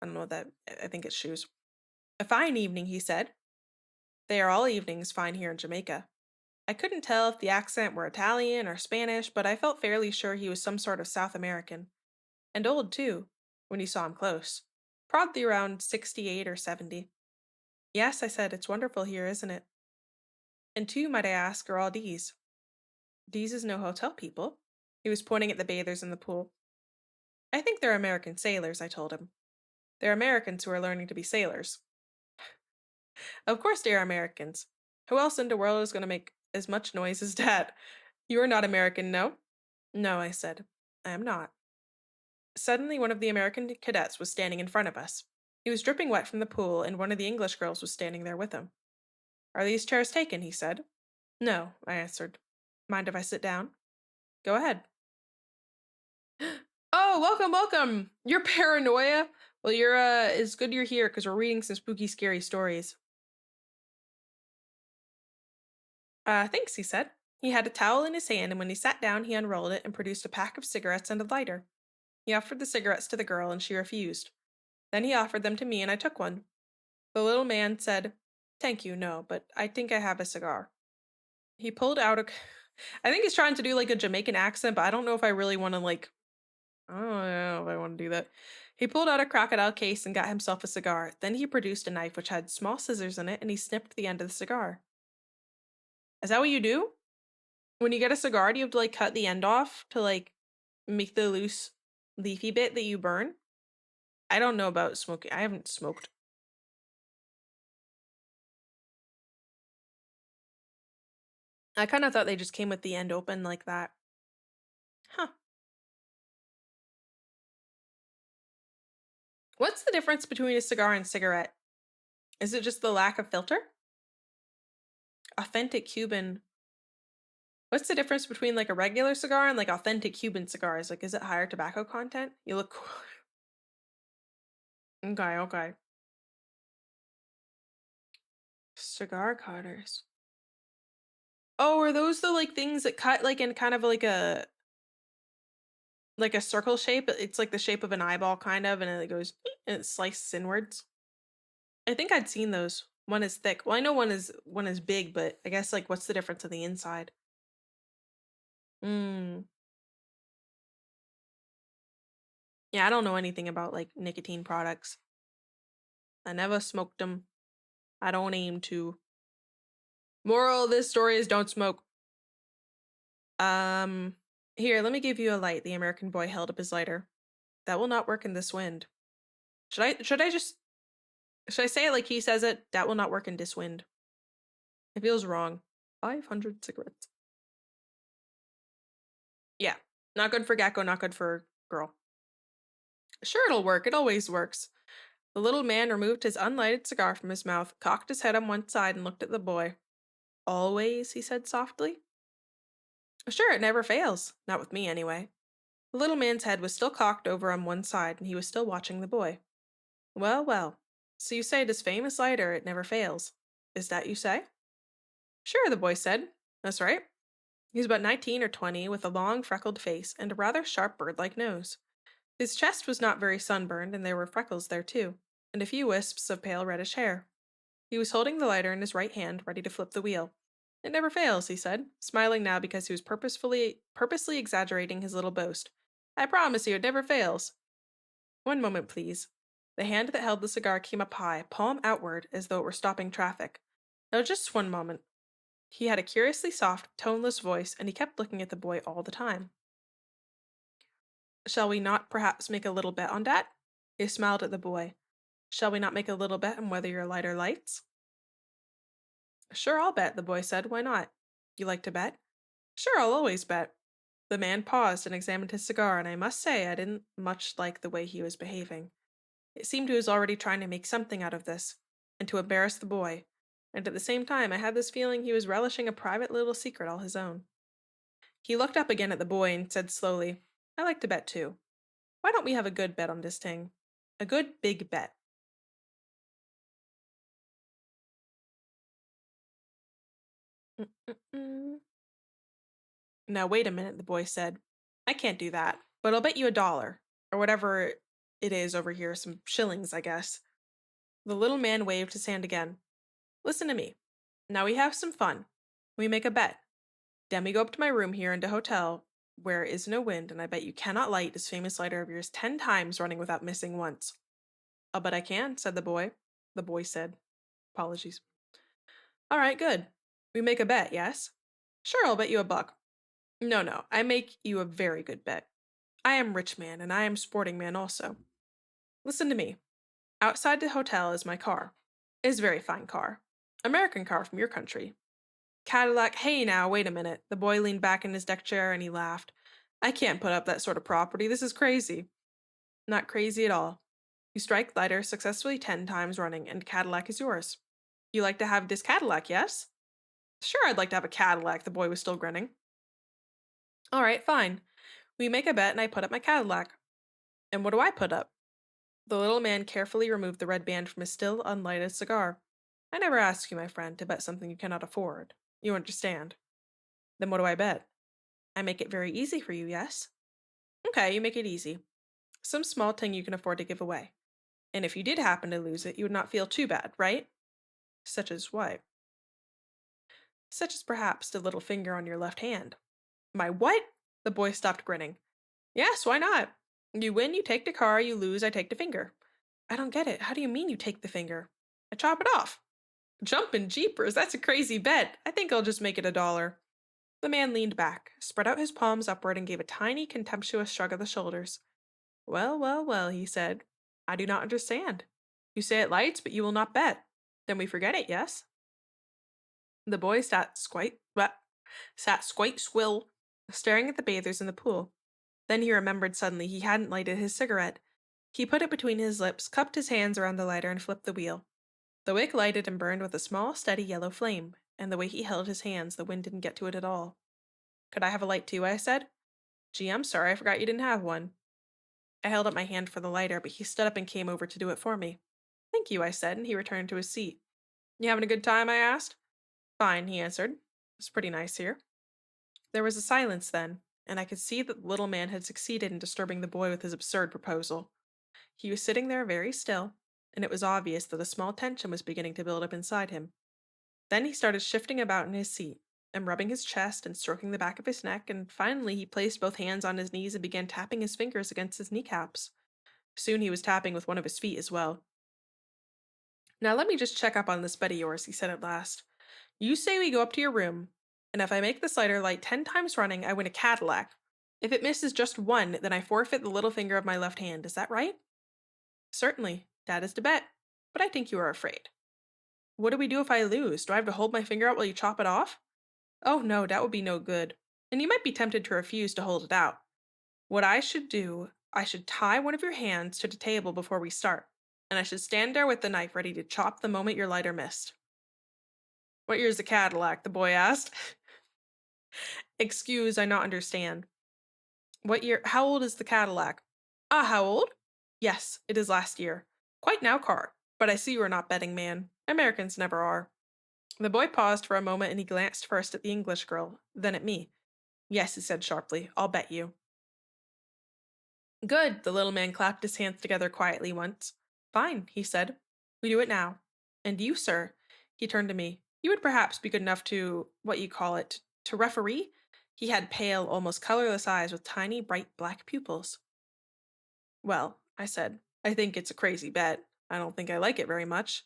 I don't know what that, I think it's shoes. A fine evening, he said. They are all evenings fine here in Jamaica. I couldn't tell if the accent were Italian or Spanish, but I felt fairly sure he was some sort of South American. And old, too, when you saw him close. Probably around 68 or 70. Yes, I said, it's wonderful here, isn't it? And two, might I ask, are all D's? D's is no hotel people. He was pointing at the bathers in the pool. I think they're American sailors, I told him. They're Americans who are learning to be sailors. Of course they are Americans. Who else in the world is going to make as much noise as Dad? You are not American, no? No, I said. I am not. Suddenly, one of the American cadets was standing in front of us. He was dripping wet from the pool, and one of the English girls was standing there with him. Are these chairs taken? He said. No, I answered. Mind if I sit down? Go ahead. Oh, welcome, welcome. You're paranoia. Well, you're it's good you're here because we're reading some spooky, scary stories. Thanks, he said. He had a towel in his hand, and when he sat down, he unrolled it and produced a pack of cigarettes and a lighter. He offered the cigarettes to the girl, and she refused. Then he offered them to me, and I took one. The little man said, Thank you, no, but I think I have a cigar. He pulled out a. I think he's trying to do like a Jamaican accent, but I don't know if I really want to like. I don't know if I want to do that. He pulled out a crocodile case and got himself a cigar. Then he produced a knife which had small scissors in it, and he snipped the end of the cigar. Is that what you do? When you get a cigar, do you have to like cut the end off to like make the loose leafy bit that you burn? I don't know about smoking. I haven't smoked. I kind of thought they just came with the end open like that. Huh. What's the difference between a cigar and cigarette? Is it just the lack of filter? Authentic Cuban. What's the difference between like a regular cigar and like authentic Cuban cigars? Like, is it higher tobacco content? You look cool. Okay, okay. Cigar cutters. Oh, are those the like things that cut like in kind of like a circle shape? It's like the shape of an eyeball kind of, and it goes and it slices inwards. I think I'd seen those. One is thick. Well, I know one is big, but I guess like what's the difference on the inside? Mm. Yeah, I don't know anything about like nicotine products. I never smoked them. I don't aim to. Moral of this story is don't smoke. Um, Here, let me give you a light. The American boy held up his lighter. That will not work in this wind. Should I say it like he says it? That will not work in this wind. It feels wrong. 500 cigarettes. Yeah. Not good for gecko, not good for girl. Sure, it'll work. It always works. The little man removed his unlighted cigar from his mouth, cocked his head on one side, and looked at the boy. Always, he said softly. Sure, it never fails. Not with me, anyway. The little man's head was still cocked over on one side, and he was still watching the boy. Well, well. So you say this famous lighter, it never fails. Is that you say? Sure, the boy said. That's right. He was about 19 or 20, with a long, freckled face and a rather sharp bird-like nose. His chest was not very sunburned, and there were freckles there too, and a few wisps of pale reddish hair. He was holding the lighter in his right hand, ready to flip the wheel. It never fails, he said, smiling now because he was purposely exaggerating his little boast. I promise you, it never fails. One moment, please. The hand that held the cigar came up high, palm outward, as though it were stopping traffic. Now, just one moment. He had a curiously soft, toneless voice, and he kept looking at the boy all the time. Shall we not perhaps make a little bet on that? He smiled at the boy. Shall we not make a little bet on whether your lighter lights? Sure, I'll bet, the boy said. Why not? You like to bet? Sure, I'll always bet. The man paused and examined his cigar, and I must say I didn't much like the way he was behaving. It seemed he was already trying to make something out of this, and to embarrass the boy, and at the same time I had this feeling he was relishing a private little secret all his own. He looked up again at the boy and said slowly, I like to bet too. Why don't we have a good bet on this thing? A good big bet. Mm-mm-mm. Now wait a minute, the boy said. I can't do that, but I'll bet you $1, or whatever it is over here, some shillings, I guess. The little man waved his hand again. Listen to me. Now we have some fun. We make a bet. Then we go up to my room here in the hotel, where is no wind, and I bet you cannot light this famous lighter of yours 10 times running without missing once. I'll bet I can, said the boy. The boy said, apologies. All right, good. We make a bet, yes? Sure, I'll bet you $1. No, no, I make you a very good bet. I am rich man, and I am sporting man also. Listen to me. Outside the hotel is my car. It is a very fine car. American car from your country. Cadillac, hey now, wait a minute. The boy leaned back in his deck chair and he laughed. I can't put up that sort of property. This is crazy. Not crazy at all. You strike lighter successfully 10 times running, and Cadillac is yours. You like to have this Cadillac, yes? Sure, I'd like to have a Cadillac. The boy was still grinning. All right, fine. We make a bet, and I put up my Cadillac. And what do I put up? The little man carefully removed the red band from his still unlighted cigar. I never ask you, my friend, to bet something you cannot afford. You understand. Then what do I bet? I make it very easy for you, yes? Okay, you make it easy. Some small thing you can afford to give away. And if you did happen to lose it, you would not feel too bad, right? Such as what? Such as perhaps the little finger on your left hand. My what? The boy stopped grinning. Yes, why not? You win, you take the car, you lose, I take the finger. I don't get it. How do you mean you take the finger? I chop it off. Jumpin' jeepers, that's a crazy bet. I think I'll just make it $1. The man leaned back, spread out his palms upward, and gave a tiny, contemptuous shrug of the shoulders. Well, well, well, he said. I do not understand. You say it lights, but you will not bet. Then we forget it, yes? The boy sat quite squill, staring at the bathers in the pool. Then he remembered suddenly he hadn't lighted his cigarette. He put it between his lips, cupped his hands around the lighter, and flipped the wheel. The wick lighted and burned with a small, steady yellow flame, and the way he held his hands, the wind didn't get to it at all. Could I have a light too? I said. Gee, I'm sorry, I forgot you didn't have one. I held up my hand for the lighter, but he stood up and came over to do it for me. Thank you, I said, and he returned to his seat. You having a good time? I asked. Fine, he answered. It's pretty nice here. There was a silence then, and I could see that the little man had succeeded in disturbing the boy with his absurd proposal. He was sitting there very still, and it was obvious that a small tension was beginning to build up inside him. Then he started shifting about in his seat, and rubbing his chest and stroking the back of his neck, and finally he placed both hands on his knees and began tapping his fingers against his kneecaps. Soon he was tapping with one of his feet as well. Now let me just check up on this bet of yours, he said at last. You say we go up to your room, and if I make the lighter light 10 times running, I win a Cadillac. If it misses just one, then I forfeit the little finger of my left hand. Is that right? Certainly, that is the bet, but I think you are afraid. What do we do if I lose? Do I have to hold my finger out while you chop it off? Oh no, that would be no good, and you might be tempted to refuse to hold it out. What I should do, I should tie one of your hands to the table before we start, and I should stand there with the knife ready to chop the moment your lighter missed. What year's the Cadillac? The boy asked. Excuse, I not understand. What year? How old is the Cadillac? Ah, how old? Yes, it is last year. Quite now car, but I see you are not betting man. Americans never are. The boy paused for a moment and he glanced first at the English girl, then at me. Yes, he said sharply, I'll bet you. Good, the little man clapped his hands together quietly once. Fine, he said. We do it now. And you, sir, he turned to me, you would perhaps be good enough to, what you call it, to referee? He had pale, almost colorless eyes with tiny, bright black pupils. Well, I said, I think it's a crazy bet. I don't think I like it very much.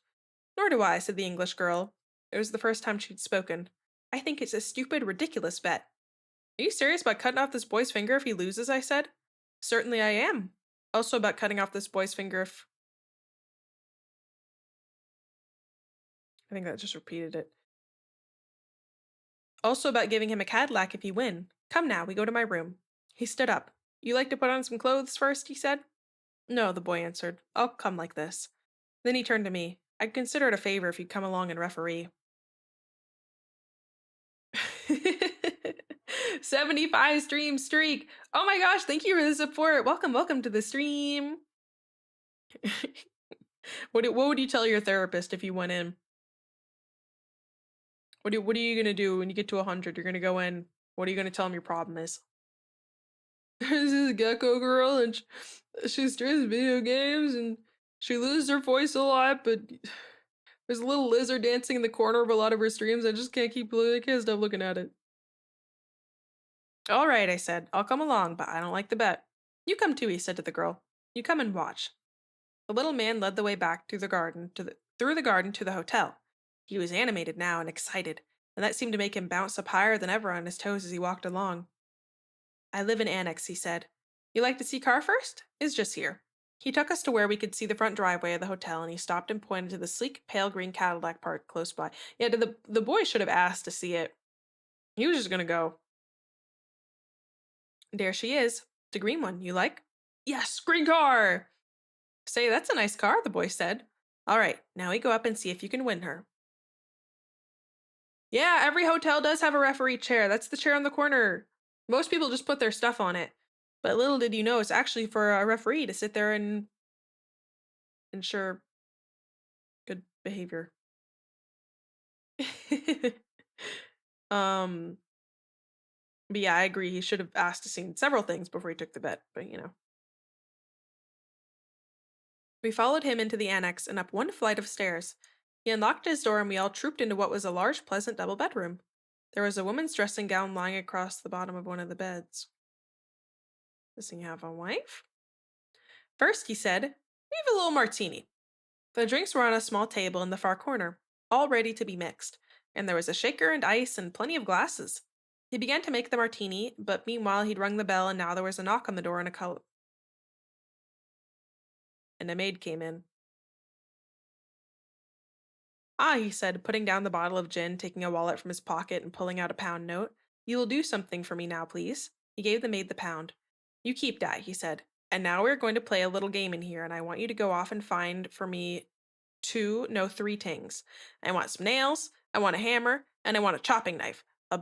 Nor do I, said the English girl. It was the first time she'd spoken. I think it's a stupid, ridiculous bet. Are you serious about cutting off this boy's finger if he loses? I said. Certainly I am. Also about cutting off this boy's finger if... I think that just repeated it. Also about giving him a Cadillac if you win. Come now, we go to my room. He stood up. You like to put on some clothes first, he said. No, the boy answered. I'll come like this. Then he turned to me. I'd consider it a favor if you'd come along and referee. 75 stream streak. Oh my gosh, thank you for the support. Welcome to the stream. What would you tell your therapist if you went in? What are you gonna do when you get to 100? You're gonna go in. What are you gonna tell him your problem is? This is a gecko girl, and she streams video games, and she loses her voice a lot, but there's a little lizard dancing in the corner of a lot of her streams. I just can't I can't stop looking at it. All right, I said. I'll come along, but I don't like the bet. You come too, he said to the girl. You come and watch. The little man led the way back through the garden to the hotel. He was animated now and excited, and that seemed to make him bounce up higher than ever on his toes as he walked along. I live in Annex, he said. You like to see car first? It's just here. He took us to where we could see the front driveway of the hotel, and he stopped and pointed to the sleek, pale green Cadillac parked close by. Yeah, the boy should have asked to see it. He was just gonna go. There she is. The green one, you like? Yes, green car! Say, that's a nice car, the boy said. All right, now we go up and see if you can win her. Yeah, every hotel does have a referee chair. That's the chair on the corner. Most people just put their stuff on it. But little did you know, it's actually for a referee to sit there and ensure good behavior. um, but yeah, I agree. He should have asked to see several things before he took the bet, but you know. We followed him into the annex and up one flight of stairs. He unlocked his door and we all trooped into what was a large, pleasant double bedroom. There was a woman's dressing gown lying across the bottom of one of the beds. Does he have a wife? First, he said, we have a little martini. The drinks were on a small table in the far corner, all ready to be mixed, and there was a shaker and ice and plenty of glasses. He began to make the martini, but meanwhile he'd rung the bell and now there was a knock on the door and a maid came in. Ah, he said, putting down the bottle of gin, taking a wallet from his pocket and pulling out a pound note. You will do something for me now, please. He gave the maid the pound. You keep that, he said. And now we're going to play a little game in here, and I want you to go off and find for me three things. I want some nails, I want a hammer, and I want a chopping knife. A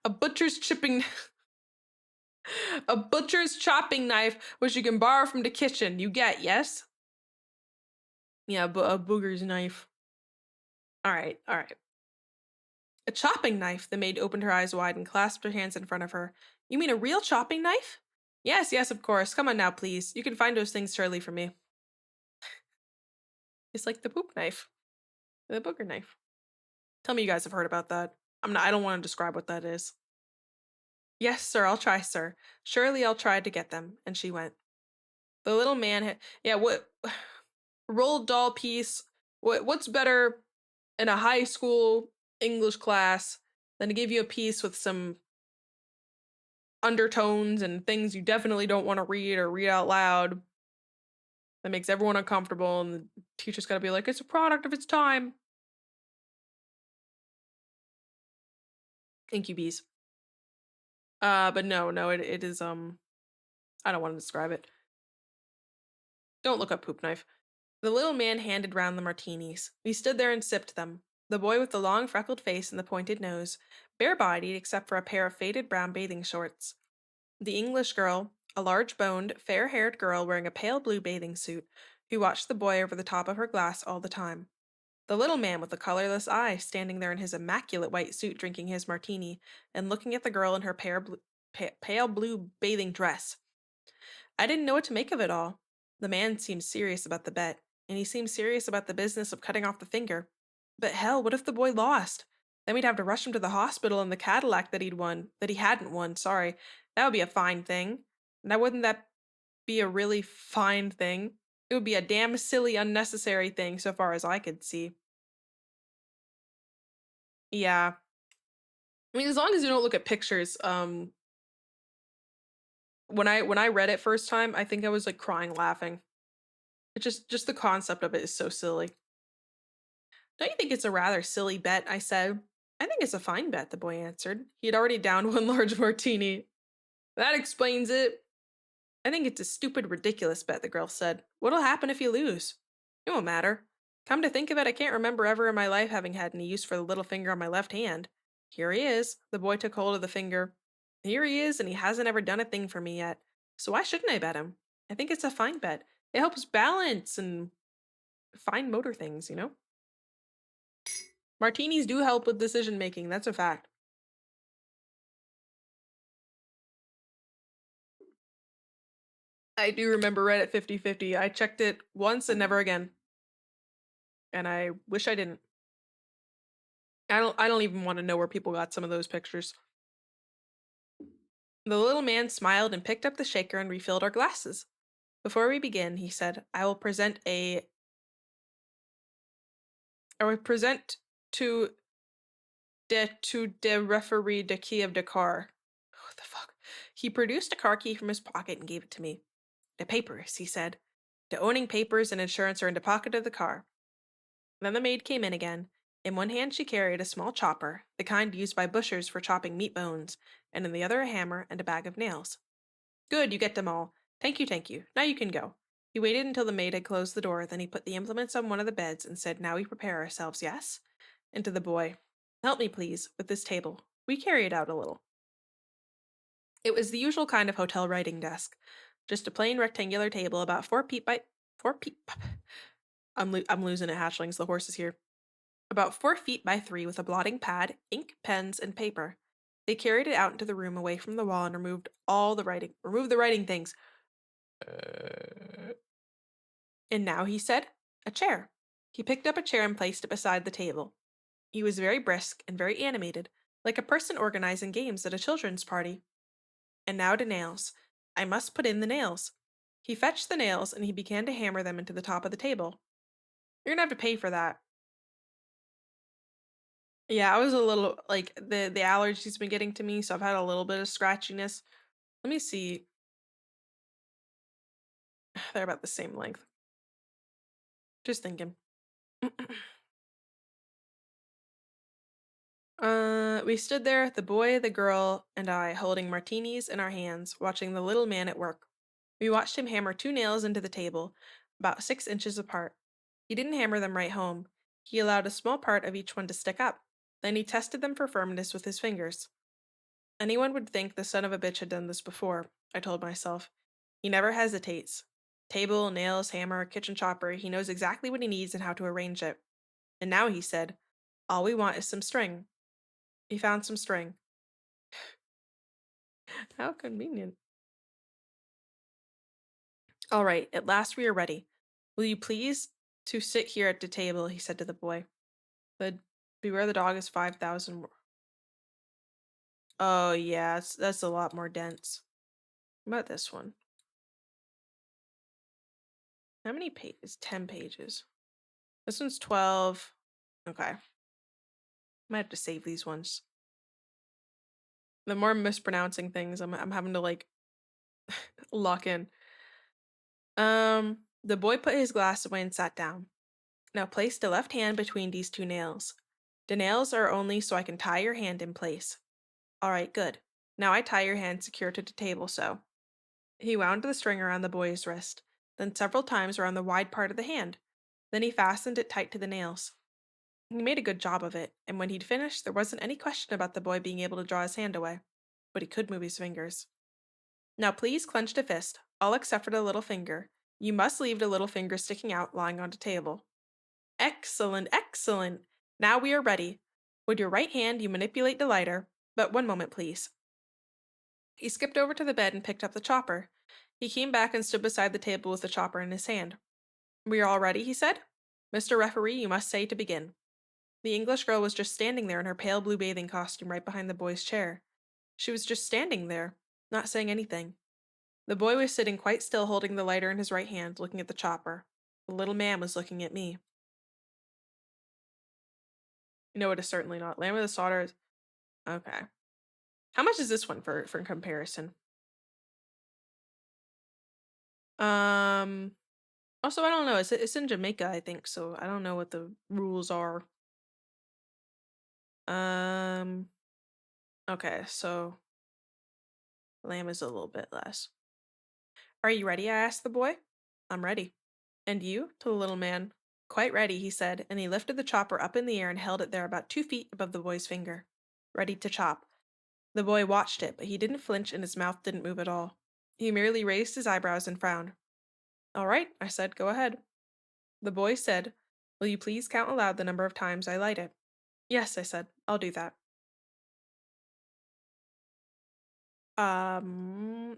butcher's chipping a butcher's chopping knife which you can borrow from the kitchen. You get, yes? Yeah, a booger's knife. All right. A chopping knife? The maid opened her eyes wide and clasped her hands in front of her. You mean a real chopping knife? Yes, of course. Come on now, please. You can find those things surely for me. It's like the poop knife. The booger knife. Tell me you guys have heard about that. I don't want to describe what that is. Yes, sir, I'll try, sir. Surely I'll try to get them. And she went. The little man what rolled doll piece. What's better in a high school English class than to give you a piece with some undertones and things you definitely don't want to read or read out loud that makes everyone uncomfortable, and the teacher's got to be like, it's a product of its time. Thank you, bees. But no, it is I don't want to describe it. Don't look up poop knife. The little man handed round the martinis. We stood there and sipped them. The boy with the long freckled face and the pointed nose, bare-bodied except for a pair of faded brown bathing shorts. The English girl, a large-boned, fair-haired girl wearing a pale blue bathing suit, who watched the boy over the top of her glass all the time. The little man with the colorless eye standing there in his immaculate white suit drinking his martini, and looking at the girl in her pale blue bathing dress. I didn't know what to make of it all. The man seemed serious about the bet, and he seemed serious about the business of cutting off the finger. But hell, what if the boy lost? Then we'd have to rush him to the hospital in the Cadillac that he hadn't won, sorry. That would be a fine thing. Now wouldn't that be a really fine thing? It would be a damn silly, unnecessary thing so far as I could see. Yeah. I mean, as long as you don't look at pictures, when I read it first time, I think I was like crying laughing. It just the concept of it is so silly. Don't you think it's a rather silly bet? I said. I think it's a fine bet, the boy answered. He had already downed one large martini. That explains it. I think it's a stupid, ridiculous bet, the girl said. What'll happen if you lose? It won't matter. Come to think of it, I can't remember ever in my life having had any use for the little finger on my left hand. Here he is. The boy took hold of the finger. Here he is, and he hasn't ever done a thing for me yet. So why shouldn't I bet him? I think it's a fine bet. It helps balance and fine motor things, you know? Martinis do help with decision making, that's a fact. I do remember Reddit 50/50. I checked it once and never again. And I wish I didn't. I don't even want to know where people got some of those pictures. The little man smiled and picked up the shaker and refilled our glasses. Before we begin, he said, I will present to the referee the key of the car. What the fuck? He produced a car key from his pocket and gave it to me. The papers, he said. The owning papers and insurance are in the pocket of the car. Then the maid came in again. In one hand she carried a small chopper, the kind used by butchers for chopping meat bones, and in the other a hammer and a bag of nails. Good, you get them all. Thank you, thank you. Now you can go. He waited until the maid had closed the door, then he put the implements on one of the beds and said, Now we prepare ourselves, yes? And to the boy, Help me, please, with this table. We carry it out a little. It was the usual kind of hotel writing desk, just a plain rectangular table about 4 feet by 4 feet. I'm losing it, Hatchlings. The horse is here. About 4 feet by 3 with a blotting pad, ink, pens, and paper. They carried it out into the room away from the wall and removed the writing things. And now, he said, a chair. He picked up a chair and placed it beside the table. He was very brisk and very animated, like a person organizing games at a children's party. And now to nails. I must put in the nails. He fetched the nails and he began to hammer them into the top of the table. You're gonna have to pay for that. Yeah, I was a little like the allergies been getting to me, so I've had a little bit of scratchiness. Let me see. They're about the same length. Just thinking. We stood there, the boy, the girl, and I, holding martinis in our hands, watching the little man at work. We watched him hammer 2 nails into the table, about 6 inches apart. He didn't hammer them right home. He allowed a small part of each one to stick up. Then he tested them for firmness with his fingers. Anyone would think the son of a bitch had done this before, I told myself. He never hesitates. Table, nails, hammer, kitchen chopper, he knows exactly what he needs and how to arrange it. And now, he said, all we want is some string. He found some string. How convenient. All right, at last we are ready. Will you please to sit here at the table, he said to the boy. The beware the dog is 5,000. Oh yeah, that's a lot more dense. What about this one? How many pages? 10 pages. This one's 12. Okay. Might have to save these ones. The more I'm mispronouncing things, I'm having to like lock in. The boy put his glass away and sat down. Now place the left hand between these 2 nails. The nails are only so I can tie your hand in place. All right, good. Now I tie your hand secure to the table so. He wound the string around the boy's wrist, then several times around the wide part of the hand. Then he fastened it tight to the nails. He made a good job of it, and when he'd finished, there wasn't any question about the boy being able to draw his hand away. But he could move his fingers. Now please clench the fist, all except for the little finger. You must leave the little finger sticking out, lying on the table. Excellent, excellent. Now we are ready. With your right hand, you manipulate the lighter, but one moment, please. He skipped over to the bed and picked up the chopper. He came back and stood beside the table with the chopper in his hand. We are all ready, he said. Mr. Referee, you must say to begin. The English girl was just standing there in her pale blue bathing costume right behind the boy's chair. She was just standing there, not saying anything. The boy was sitting quite still, holding the lighter in his right hand, looking at the chopper. The little man was looking at me. No, it is certainly not. Lamb of the Slaughter is... Okay. How much is this one for comparison? Also, I don't know. It's in Jamaica, I think, so I don't know what the rules are. Um, okay, so lamb is a little bit less. Are you ready? I asked the boy. I'm ready. And you? To the little man. Quite ready, he said, and he lifted the chopper up in the air and held it there about 2 feet above the boy's finger. Ready to chop. The boy watched it, but he didn't flinch and his mouth didn't move at all. He merely raised his eyebrows and frowned. All right, I said, go ahead. The boy said, will you please count aloud the number of times I light it? Yes, I said, I'll do that.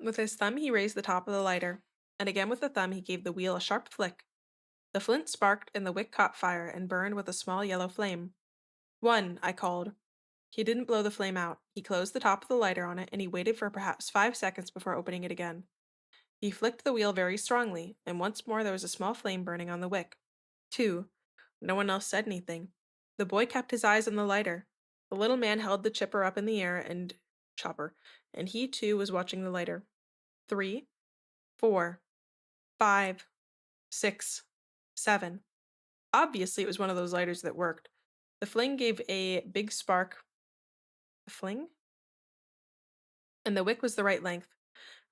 With his thumb he raised the top of the lighter, and again with the thumb he gave the wheel a sharp flick. The flint sparked and the wick caught fire and burned with a small yellow flame. One, I called. He didn't blow the flame out. He closed the top of the lighter on it and he waited for perhaps 5 seconds before opening it again. He flicked the wheel very strongly, and once more there was a small flame burning on the wick. Two. No one else said anything. The boy kept his eyes on the lighter. The little man held the chopper, and he too was watching the lighter. 3, 4, 5, 6, 7. Obviously, it was one of those lighters that worked. The fling gave a big spark. A fling? And the wick was the right length.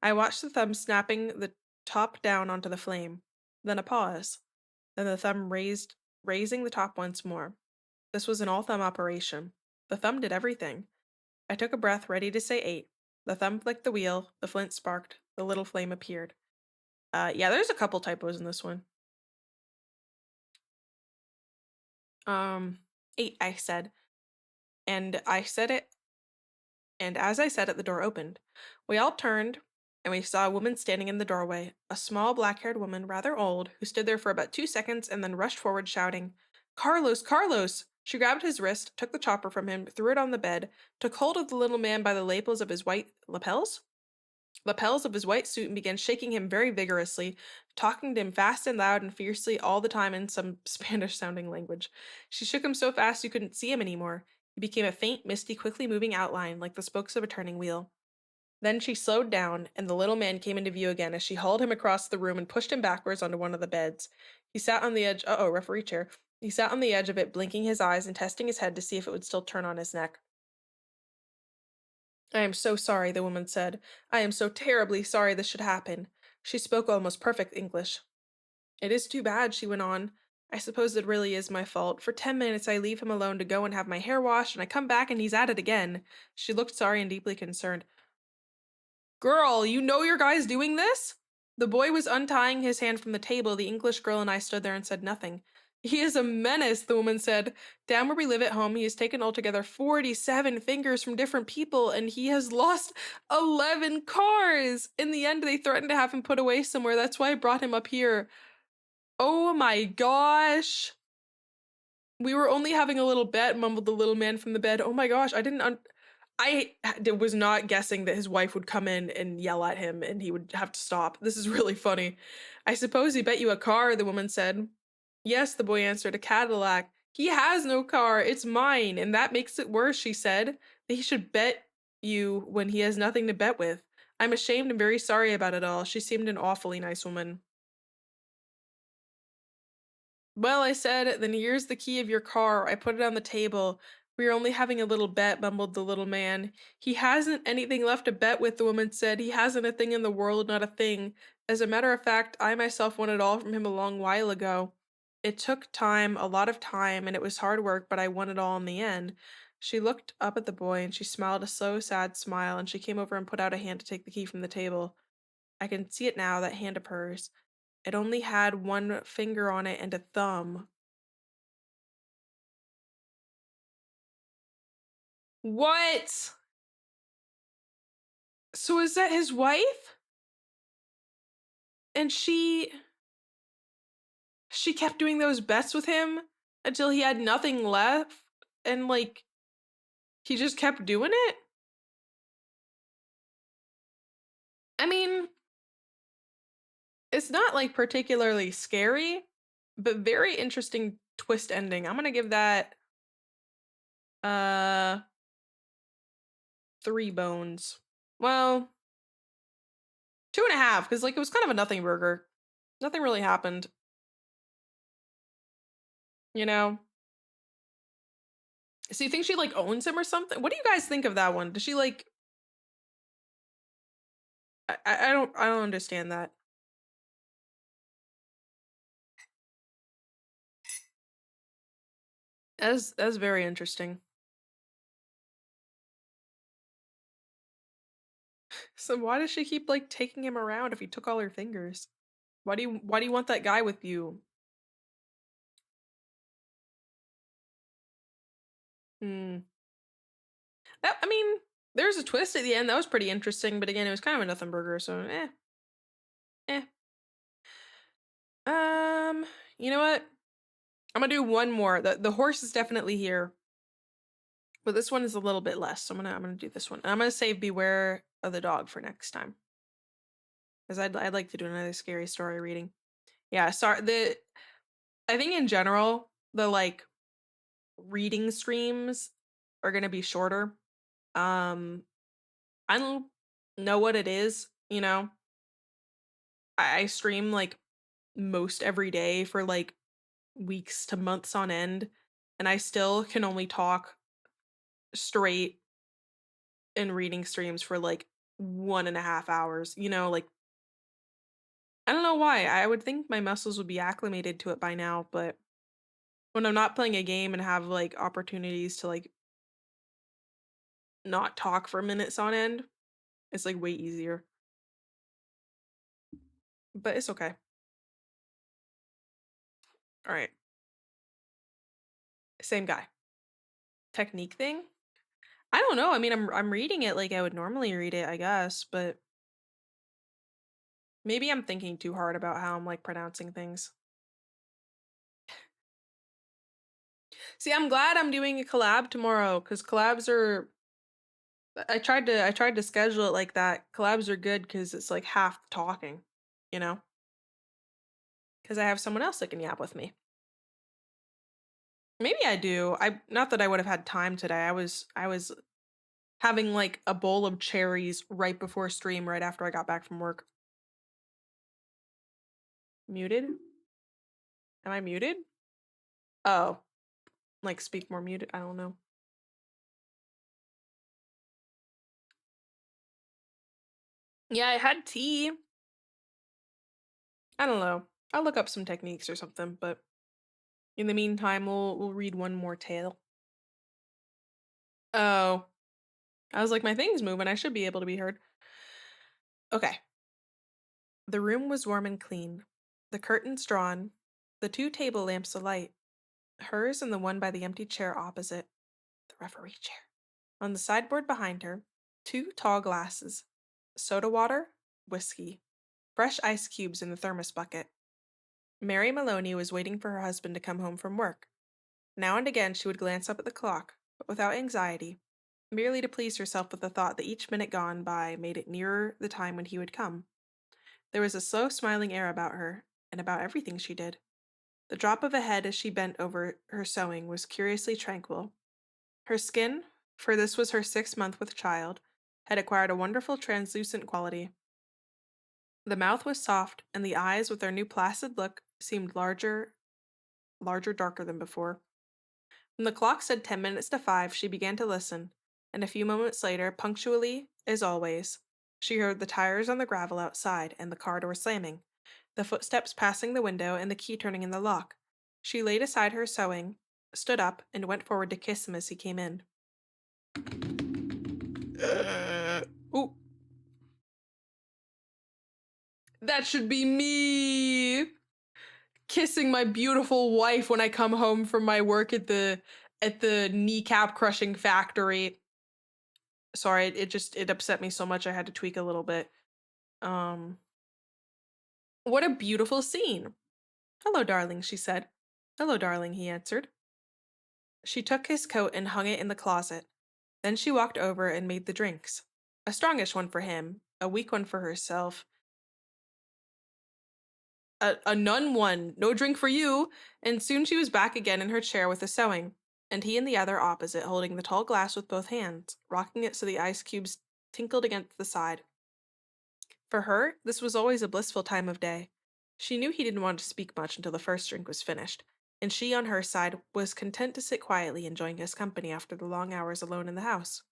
I watched the thumb snapping the top down onto the flame. Then a pause. Then the thumb raising the top once more. This was an all-thumb operation. The thumb did everything. I took a breath, ready to say 8. The thumb flicked the wheel, the flint sparked, the little flame appeared. Yeah, there's a couple typos in this one. 8, I said. And as I said it, the door opened. We all turned, and we saw a woman standing in the doorway, a small black-haired woman, rather old, who stood there for about 2 seconds and then rushed forward shouting, Carlos, Carlos! She grabbed his wrist, took the chopper from him, threw it on the bed, took hold of the little man by the lapels of his white lapels of his white suit and began shaking him very vigorously, talking to him fast and loud and fiercely all the time in some Spanish-sounding language. She shook him so fast you couldn't see him anymore. He became a faint, misty, quickly moving outline, like the spokes of a turning wheel. Then she slowed down, and the little man came into view again as she hauled him across the room and pushed him backwards onto one of the beds. He sat on the edge referee chair. He sat on the edge of it, blinking his eyes and testing his head to see if it would still turn on his neck. I am so sorry, the woman said. I am so terribly sorry this should happen. She spoke almost perfect English. It is too bad, she went on. I suppose it really is my fault. For 10 minutes I leave him alone to go and have my hair washed, and I come back and he's at it again. She looked sorry and deeply concerned. Girl, you know your guy's doing this? The boy was untying his hand from the table. The English girl and I stood there and said nothing. He is a menace, the woman said. Down where we live at home, he has taken altogether 47 fingers from different people, and he has lost 11 cars. In the end, they threatened to have him put away somewhere. That's why I brought him up here. Oh my gosh. We were only having a little bet, mumbled the little man from the bed. Oh my gosh, I was not guessing that his wife would come in and yell at him and he would have to stop. This is really funny. I suppose he bet you a car, the woman said. Yes, the boy answered, a Cadillac. He has no car, it's mine, and that makes it worse, she said. That he should bet you when he has nothing to bet with. I'm ashamed and very sorry about it all. She seemed an awfully nice woman. Well, I said, then here's the key of your car. I put it on the table. We are only having a little bet, mumbled the little man. He hasn't anything left to bet with, the woman said. He hasn't a thing in the world, not a thing. As a matter of fact, I myself won it all from him a long while ago. It took time, a lot of time, and it was hard work, but I won it all in the end. She looked up at the boy, and she smiled a slow, sad smile, and she came over and put out a hand to take the key from the table. I can see it now, that hand of hers. It only had one finger on it and a thumb. What? So is that his wife? And she kept doing those bets with him until he had nothing left and like he just kept doing it? I mean, it's not like particularly scary, but very interesting twist ending. I'm going to give that 3 bones. Well, 2.5, because like it was kind of a nothing burger. Nothing really happened. You know? So you think she like owns him or something? What do you guys think of that one? Does she like? I don't understand that. That's very interesting. So why does she keep like taking him around if he took all her fingers? Why do you want that guy with you? Hmm. That I mean, there's a twist at the end that was pretty interesting, but again, it was kind of a nothing burger. So eh. Um, you know what? I'm gonna do one more. The horse is definitely here, but this one is a little bit less. So I'm gonna do this one. And I'm gonna save Beware of the Dog for next time because I'd like to do another scary story reading. Yeah, sorry. The I think in general the like reading streams are gonna be shorter. Um, I don't know what it is. I stream like most every day for like weeks to months on end, and I still can only talk straight in reading streams for like 1.5 hours. Like I don't know why. I would think my muscles would be acclimated to it by now, but when I'm not playing a game and have like opportunities to like not talk for minutes on end, it's like way easier. But it's okay. All right. Same guy. Technique thing? I don't know. I mean, I'm reading it like I would normally read it, I guess, but maybe I'm thinking too hard about how I'm like pronouncing things. See, I'm glad I'm doing a collab tomorrow cuz collabs are I tried to schedule it like that. Collabs are good cuz it's like half talking, you know? Cuz I have someone else that can yap with me. Maybe I do. I not that I would have had time today. I was having like a bowl of cherries right before stream right after I got back from work. Muted? Am I muted? Oh, like speak more muted. I don't know. Yeah, I had tea. I don't know. I'll look up some techniques or something, but in the meantime, we'll read one more tale. Oh, I was like, my thing's moving. I should be able to be heard. Okay. The room was warm and clean, the curtains drawn, the two table lamps alight, hers and the one by the empty chair opposite, the referee chair. On the sideboard behind her, two tall glasses, soda water, whiskey, fresh ice cubes in the thermos bucket. Mary Maloney was waiting for her husband to come home from work. Now and again she would glance up at the clock, but without anxiety, merely to please herself with the thought that each minute gone by made it nearer the time when he would come. There was a slow, smiling air about her, and about everything she did. The drop of a head as she bent over her sewing was curiously tranquil. Her skin, for this was her 6th month with child, had acquired a wonderful translucent quality. The mouth was soft, and the eyes, with their new placid look, seemed larger, darker than before. When the clock said 10 minutes to 5, she began to listen, and a few moments later, punctually, as always, she heard the tires on the gravel outside and the car door slamming, the footsteps passing the window, and the key turning in the lock. She laid aside her sewing, stood up, and went forward to kiss him as he came in. Ooh, that should be me kissing my beautiful wife when I come home from my work at the kneecap crushing factory. Sorry, it upset me so much I had to tweak a little bit. Um, what a beautiful scene. Hello, darling, she said. Hello, darling, he answered. She took his coat and hung it in the closet. Then she walked over and made the drinks. A strongish one for him, a weak one for herself, a nun one, no drink for you, and soon she was back again in her chair with the sewing, and he in the other opposite, holding the tall glass with both hands, rocking it so the ice cubes tinkled against the side. For her, this was always a blissful time of day. She knew he didn't want to speak much until the first drink was finished, and she, on her side, was content to sit quietly enjoying his company after the long hours alone in the house.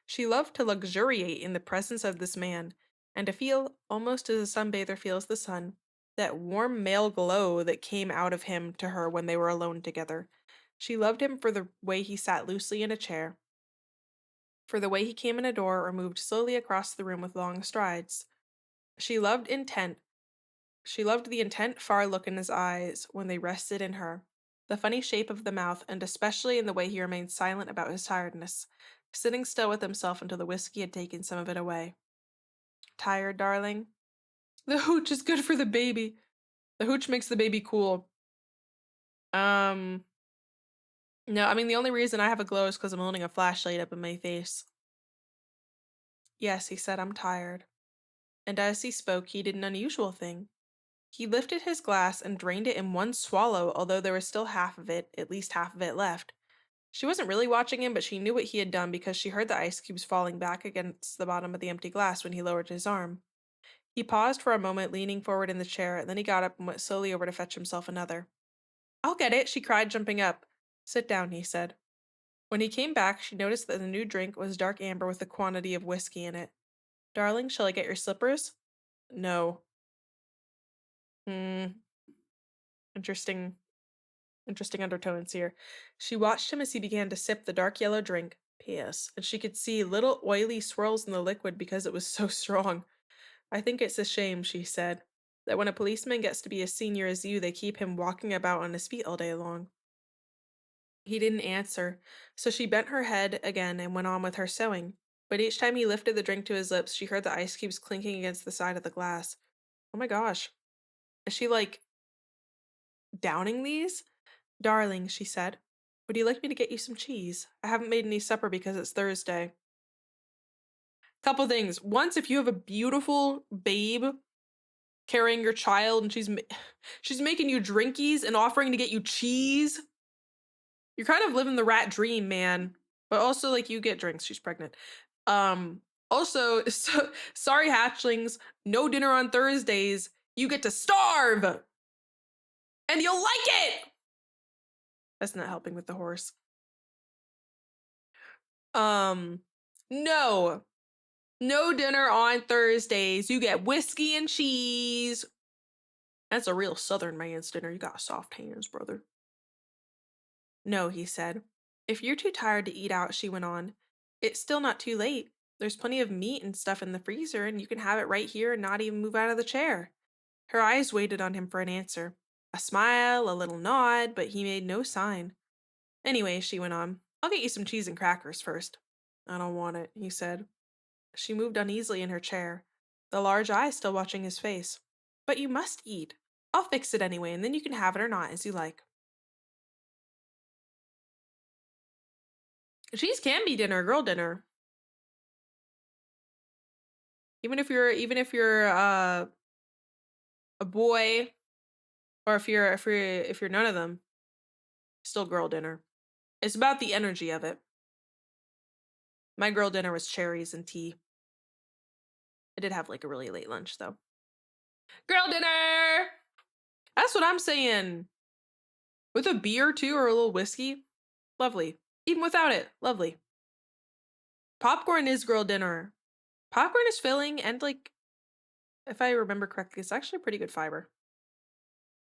She loved to luxuriate in the presence of this man, and to feel, almost as a sunbather feels the sun, that warm male glow that came out of him to her when they were alone together. She loved him for the way he sat loosely in a chair, for the way he came in a door or moved slowly across the room with long strides. She loved intent. She loved the intent, far look in his eyes when they rested in her, the funny shape of the mouth, and especially in the way he remained silent about his tiredness, sitting still with himself until the whiskey had taken some of it away. Tired, darling? The hooch is good for the baby. The hooch makes the baby cool. Um, no, I mean, the only reason I have a glow is because I'm holding a flashlight up in my face. Yes, he said, I'm tired. And as he spoke, he did an unusual thing. He lifted his glass and drained it in one swallow, although there was still half of it, at least half of it left. She wasn't really watching him, but she knew what he had done because she heard the ice cubes falling back against the bottom of the empty glass when he lowered his arm. He paused for a moment, leaning forward in the chair, and then he got up and went slowly over to fetch himself another. I'll get it, she cried, jumping up. Sit down, he said. When he came back, she noticed that the new drink was dark amber with a quantity of whiskey in it. Darling, shall I get your slippers? No. Interesting undertones here. She watched him as he began to sip the dark yellow drink. P.S. And she could see little oily swirls in the liquid because it was so strong. I think it's a shame, she said, that when a policeman gets to be as senior as you, they keep him walking about on his feet all day long. He didn't answer, so she bent her head again and went on with her sewing. But each time he lifted the drink to his lips, she heard the ice cubes clinking against the side of the glass. Oh my gosh. Is she, like, downing these? Darling, she said, would you like me to get you some cheese? I haven't made any supper because it's Thursday. Couple things. Once, if you have a beautiful babe carrying your child and she's making you drinkies and offering to get you cheese, you're kind of living the rat dream, man. But also, like, you get drinks. She's pregnant. Also, sorry, hatchlings. No dinner on Thursdays. You get to starve. And you'll like it. That's not helping with the horse. No. No dinner on Thursdays. You get whiskey and cheese. That's a real southern man's dinner. You got soft hands, brother. No, he said. If you're too tired to eat out, she went on, it's still not too late. There's plenty of meat and stuff in the freezer, and you can have it right here and not even move out of the chair. Her eyes waited on him for an answer. A smile, a little nod, but he made no sign. Anyway, she went on, I'll get you some cheese and crackers first. I don't want it, he said. She moved uneasily in her chair, the large eyes still watching his face. But you must eat. I'll fix it anyway, and then you can have it or not, as you like. Cheese can be dinner, girl dinner. Even if you're a boy, or if you're none of them, still girl dinner. It's about the energy of it. My girl dinner was cherries and tea. I did have like a really late lunch though. Girl dinner! That's what I'm saying. With a beer too, or a little whiskey. Lovely. Even without it, lovely. Popcorn is girl dinner. Popcorn is filling and, like, if I remember correctly, it's actually pretty good fiber.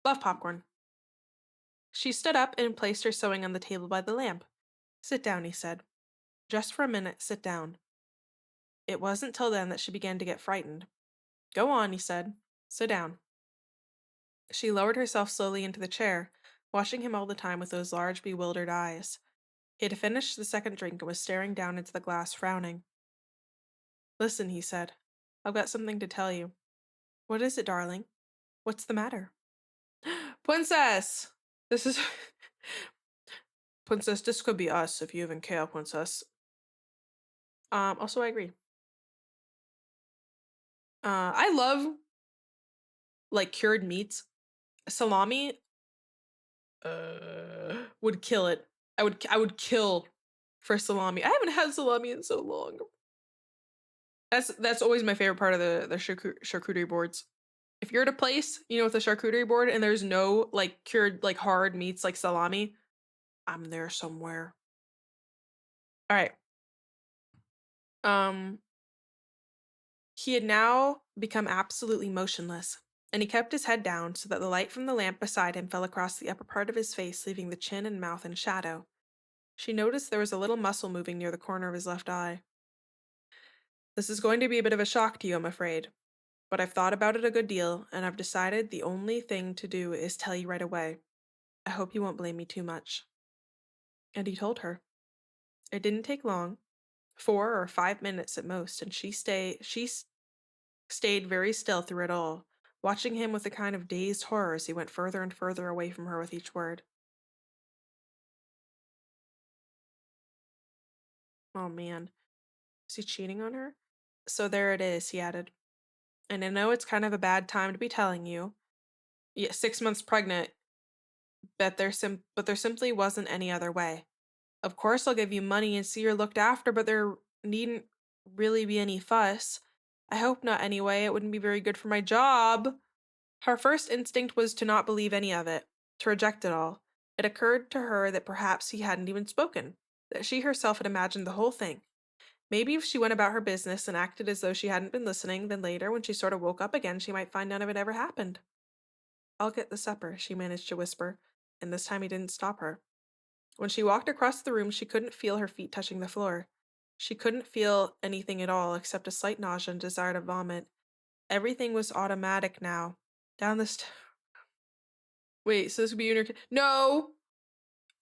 Love popcorn. She stood up and placed her sewing on the table by the lamp. Sit down, he said. Just for a minute, sit down. It wasn't till then that she began to get frightened. Go on, he said. Sit down. She lowered herself slowly into the chair, watching him all the time with those large, bewildered eyes. He had finished the second drink and was staring down into the glass, frowning. Listen, he said. I've got something to tell you. What is it, darling? What's the matter? Princess! This is... Princess, this could be us if you even care, Princess. Also, I agree. I love, like, cured meats. Salami would kill it. I would kill for salami. I haven't had salami in so long. That's always my favorite part of the charcuterie boards. If you're at a place, with a charcuterie board and there's no like cured like hard meats like salami, I'm there somewhere. All right. Um he had now become absolutely motionless, and he kept his head down so that the light from the lamp beside him fell across the upper part of his face, leaving the chin and mouth in shadow. She noticed there was a little muscle moving near the corner of his left eye. This is going to be a bit of a shock to you, I'm afraid, but I've thought about it a good deal, and I've decided the only thing to do is tell you right away. I hope you won't blame me too much. And he told her. It didn't take long, 4 or 5 minutes at most, and stayed very still through it all, watching him with a kind of dazed horror as he went further and further away from her with each word. Oh man, is he cheating on her? So there it is, he added. And I know it's kind of a bad time to be telling you. Yeah, 6 months pregnant, but there simply wasn't any other way. Of course I'll give you money and see you're looked after, but there needn't really be any fuss. I hope not anyway, it wouldn't be very good for my job. Her first instinct was to not believe any of it, to reject it all. It occurred to her that perhaps he hadn't even spoken, that she herself had imagined the whole thing. Maybe if she went about her business and acted as though she hadn't been listening, then later, when she sort of woke up again, she might find none of it ever happened. I'll get the supper, she managed to whisper, and this time he didn't stop her. When she walked across the room, she couldn't feel her feet touching the floor. She couldn't feel anything at all except a slight nausea and desire to vomit. Everything was automatic now. Down the Wait, so this would be No!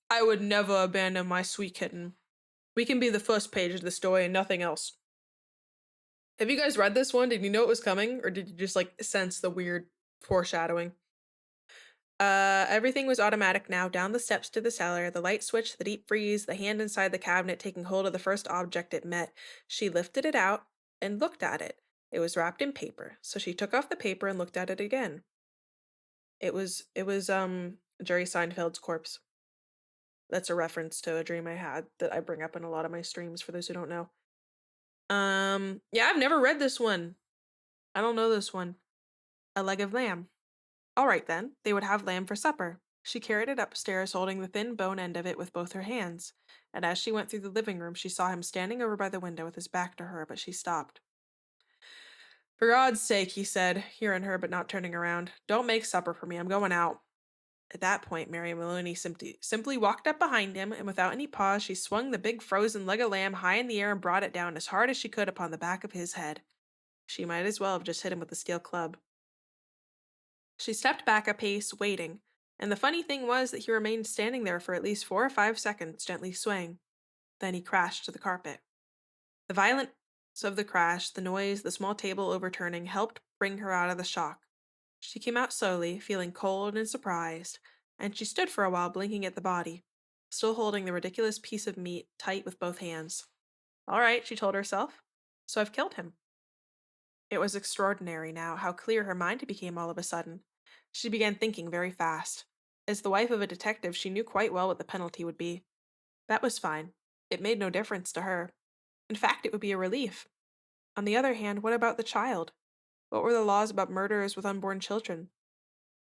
I would never abandon my sweet kitten. We can be the first page of the story and nothing else. Have you guys read this one? Did you know it was coming? Or did you just, sense the weird foreshadowing? Everything was automatic now. Down the steps to the cellar, the light switch, the deep freeze, the hand inside the cabinet taking hold of the first object it met. She lifted it out and looked at it. It was wrapped in paper, so she took off the paper and looked at it again. It was Jerry Seinfeld's corpse. That's a reference to a dream I had that I bring up in a lot of my streams for those who don't know. Yeah, I've never read this one. I don't know this one. A leg of lamb. All right then, they would have lamb for supper. She carried it upstairs, holding the thin bone end of it with both her hands, and as she went through the living room, she saw him standing over by the window with his back to her, but she stopped. For God's sake, he said, hearing her but not turning around, don't make supper for me, I'm going out. At that point, Mary Maloney simply walked up behind him, and without any pause, she swung the big frozen leg of lamb high in the air and brought it down as hard as she could upon the back of his head. She might as well have just hit him with a steel club. She stepped back a pace, waiting, and the funny thing was that he remained standing there for at least 4 or 5 seconds, gently swaying. Then he crashed to the carpet. The violence of the crash, the noise, the small table overturning helped bring her out of the shock. She came out slowly, feeling cold and surprised, and she stood for a while blinking at the body, still holding the ridiculous piece of meat tight with both hands. All right, she told herself. So I've killed him. It was extraordinary now how clear her mind became all of a sudden. She began thinking very fast. As the wife of a detective, she knew quite well what the penalty would be. That was fine. It made no difference to her. In fact, it would be a relief. On the other hand, what about the child? What were the laws about murderers with unborn children?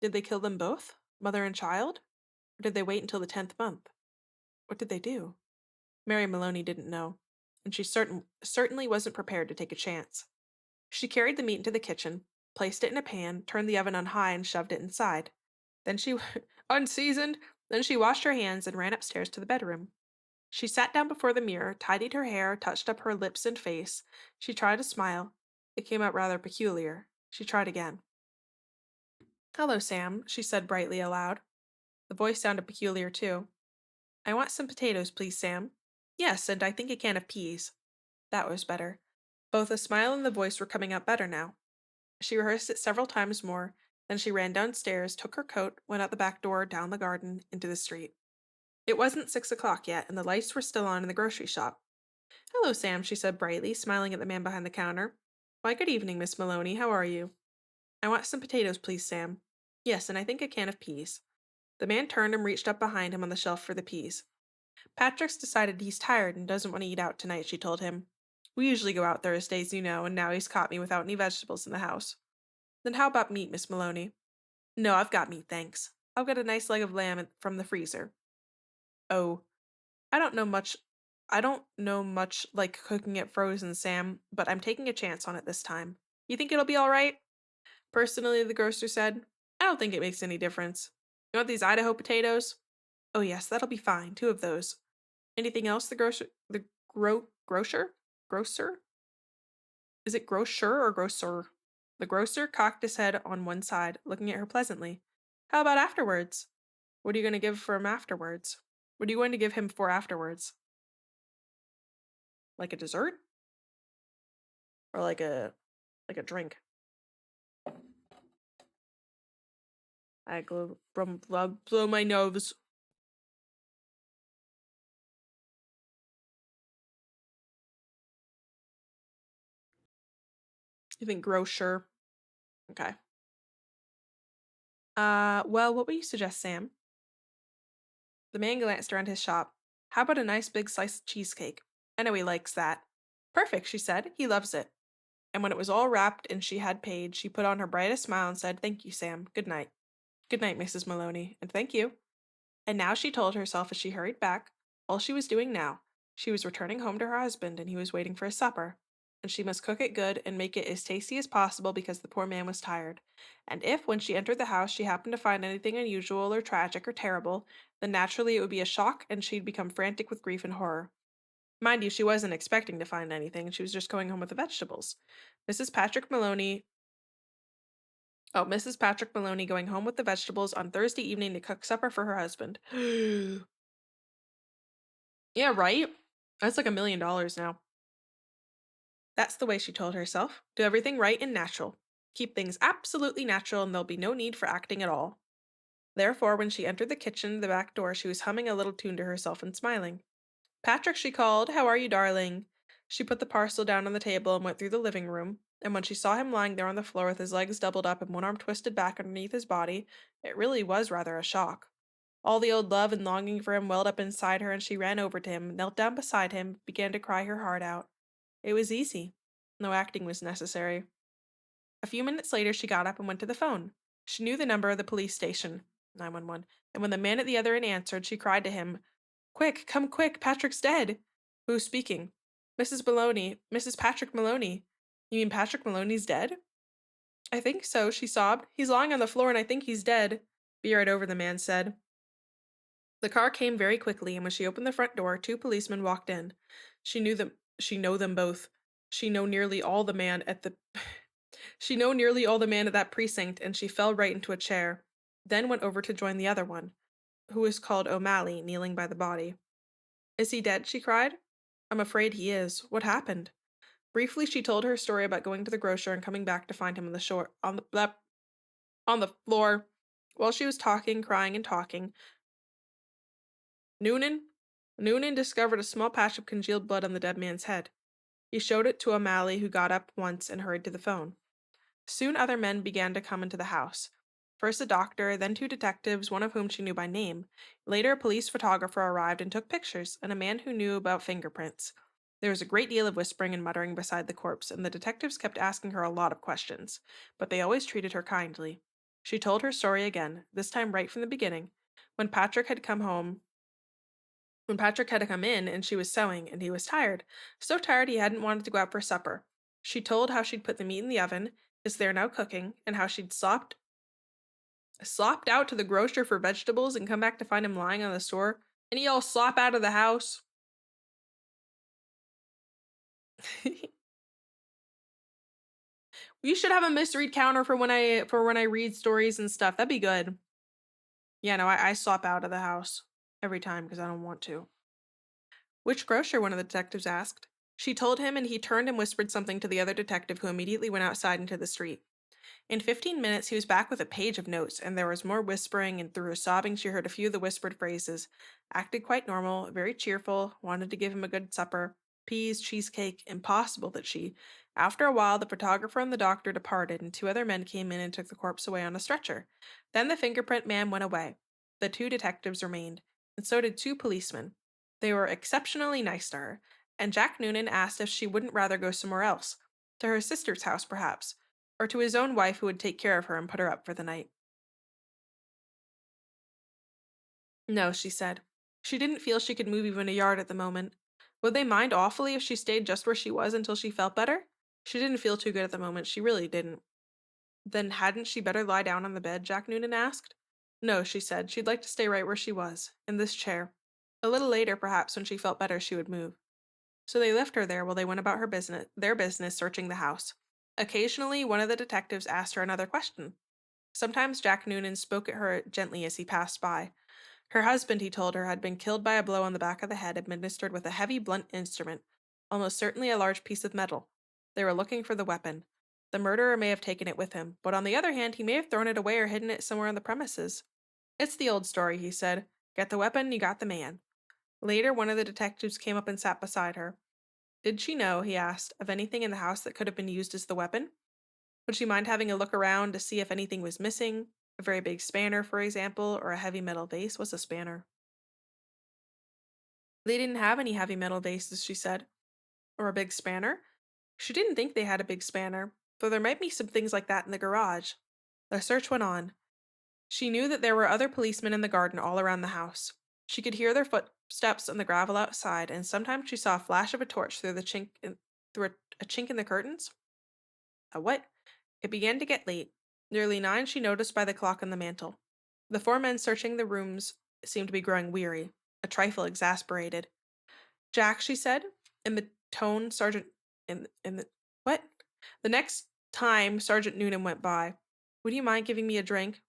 Did they kill them both, mother and child? Or did they wait until the 10th month? What did they do? Mary Maloney didn't know, and she certainly wasn't prepared to take a chance. She carried the meat into the kitchen, placed it in a pan, turned the oven on high, and shoved it inside. Then she, unseasoned, then she washed her hands and ran upstairs to the bedroom. She sat down before the mirror, tidied her hair, touched up her lips and face. She tried to smile. It came out rather peculiar. She tried again. Hello, Sam, she said brightly aloud. The voice sounded peculiar, too. I want some potatoes, please, Sam. Yes, and I think a can of peas. That was better. Both the smile and the voice were coming out better now. She rehearsed it several times more, then she ran downstairs, took her coat, went out the back door, down the garden, into the street. It wasn't 6 o'clock yet, and the lights were still on in the grocery shop. Hello, Sam, she said brightly, smiling at the man behind the counter. Why, good evening, Miss Maloney. How are you? I want some potatoes, please, Sam. Yes, and I think a can of peas. The man turned and reached up behind him on the shelf for the peas. Patrick's decided he's tired and doesn't want to eat out tonight, she told him. We usually go out Thursdays, and now he's caught me without any vegetables in the house. Then how about meat, Miss Maloney? No, I've got meat, thanks. I'll get a nice leg of lamb from the freezer. Oh, I don't know much. I don't know much like cooking it frozen, Sam, but I'm taking a chance on it this time. You think it'll be all right? Personally, the grocer said, I don't think it makes any difference. You want these Idaho potatoes? Oh, yes, that'll be fine. 2 of those. Anything else, grocer? Grocer? Is it grocer or grocer? The grocer cocked his head on one side, looking at her pleasantly. How about afterwards? What are you going to give for him afterwards? What are you going to give him for afterwards? Like a dessert? Or like a drink? I blow my nose. You think grocer? Okay. Well, what would you suggest, Sam? The man glanced around his shop. How about a nice big slice of cheesecake? I know he likes that. Perfect, she said. He loves it. And when it was all wrapped and she had paid, she put on her brightest smile and said, Thank you, Sam. Good night. Good night, Mrs. Maloney, and thank you. And now she told herself as she hurried back, all she was doing now, she was returning home to her husband and he was waiting for his supper. And she must cook it good and make it as tasty as possible because the poor man was tired. And if, when she entered the house, she happened to find anything unusual or tragic or terrible, then naturally it would be a shock and she'd become frantic with grief and horror. Mind you, she wasn't expecting to find anything, she was just going home with the vegetables. Mrs. Patrick Maloney Mrs. Patrick Maloney going home with the vegetables on Thursday evening to cook supper for her husband. Yeah, right? That's like $1 million now. That's the way she told herself. Do everything right and natural. Keep things absolutely natural and there'll be no need for acting at all. Therefore, when she entered the kitchen, the back door, she was humming a little tune to herself and smiling. Patrick, she called. How are you, darling? She put the parcel down on the table and went through the living room, and when she saw him lying there on the floor with his legs doubled up and one arm twisted back underneath his body, it really was rather a shock. All the old love and longing for him welled up inside her, and she ran over to him, knelt down beside him, began to cry her heart out. It was easy. No acting was necessary. A few minutes later, she got up and went to the phone. She knew the number of the police station, 911, and when the man at the other end answered, she cried to him, Quick, come quick, Patrick's dead. Who's speaking? Mrs. Maloney, Mrs. Patrick Maloney. You mean Patrick Maloney's dead? I think so, she sobbed. He's lying on the floor and I think he's dead. Be right over, the man said. The car came very quickly, and when she opened the front door, 2 policemen walked in. She know them both. She know nearly all the man at the She know nearly all the man at that precinct, and she fell right into a chair, then went over to join the other one, who was called O'Malley, kneeling by the body. Is he dead? She cried. I'm afraid he is. What happened? Briefly, she told her story about going to the grocer and coming back to find him on the floor. While she was talking, crying, and talking, Noonan Noonan discovered a small patch of congealed blood on the dead man's head. He showed it to O'Malley, who got up once and hurried to the phone. Soon other men began to come into the house. First a doctor, then 2 detectives, one of whom she knew by name. Later a police photographer arrived and took pictures, and a man who knew about fingerprints. There was a great deal of whispering and muttering beside the corpse, and the detectives kept asking her a lot of questions, but they always treated her kindly. She told her story again, this time right from the beginning, when Patrick had come home when Patrick had come in and she was sewing, and he was tired, so tired he hadn't wanted to go out for supper. She told how she'd put the meat in the oven, is there now cooking, and how she'd slopped out to the grocer for vegetables and come back to find him lying on the store, and he all slop out of the house. We should have a misread counter for when I read stories and stuff. That'd be good. Yeah, no, I slop out of the house every time because I don't want to. Which grocer? One of the detectives asked. She told him, and he turned and whispered something to the other detective, who immediately went outside into the street. In 15 minutes, he was back with a page of notes, and there was more whispering, and through her sobbing, she heard a few of the whispered phrases. Acted quite normal, very cheerful, wanted to give him a good supper. Peas, cheesecake, impossible that she. After a while, the photographer and the doctor departed, and 2 other men came in and took the corpse away on a stretcher. Then the fingerprint man went away. The 2 detectives remained, and so did 2 policemen. They were exceptionally nice to her, and Jack Noonan asked if she wouldn't rather go somewhere else. To her sister's house, perhaps. or to his own wife who would take care of her and put her up for the night. No, she said. She didn't feel she could move even a yard at the moment. Would they mind awfully if she stayed just where she was until she felt better? She didn't feel too good at the moment, she really didn't. Then hadn't she better lie down on the bed? Jack Noonan asked. No, she said. She'd like to stay right where she was, in this chair. A little later, perhaps, when she felt better, she would move. So they left her there while they went about their business searching the house. Occasionally, one of the detectives asked her another question. Sometimes Jack Noonan spoke at her gently as he passed by. Her husband, he told her, had been killed by a blow on the back of the head administered with a heavy, blunt instrument, almost certainly a large piece of metal. They were looking for the weapon. The murderer may have taken it with him, but on the other hand, he may have thrown it away or hidden it somewhere on the premises. It's the old story, he said. Get the weapon, you got the man. Later, one of the detectives came up and sat beside her. Did she know, he asked, of anything in the house that could have been used as the weapon? Would she mind having a look around to see if anything was missing? A very big spanner, for example, or a heavy metal vase? What's a spanner? They didn't have any heavy metal vases, she said. Or a big spanner? She didn't think they had a big spanner, though there might be some things like that in the garage. The search went on. She knew that there were other policemen in the garden all around the house. She could hear their footsteps on the gravel outside, and sometimes she saw a flash of a torch through a chink in the curtains. A what? It began to get late. Nearly 9 she noticed by the clock on the mantel. The 4 men searching the rooms seemed to be growing weary, a trifle exasperated. Jack, she said, in the tone Sergeant in the what? The next time Sergeant Noonan went by. Would you mind giving me a drink?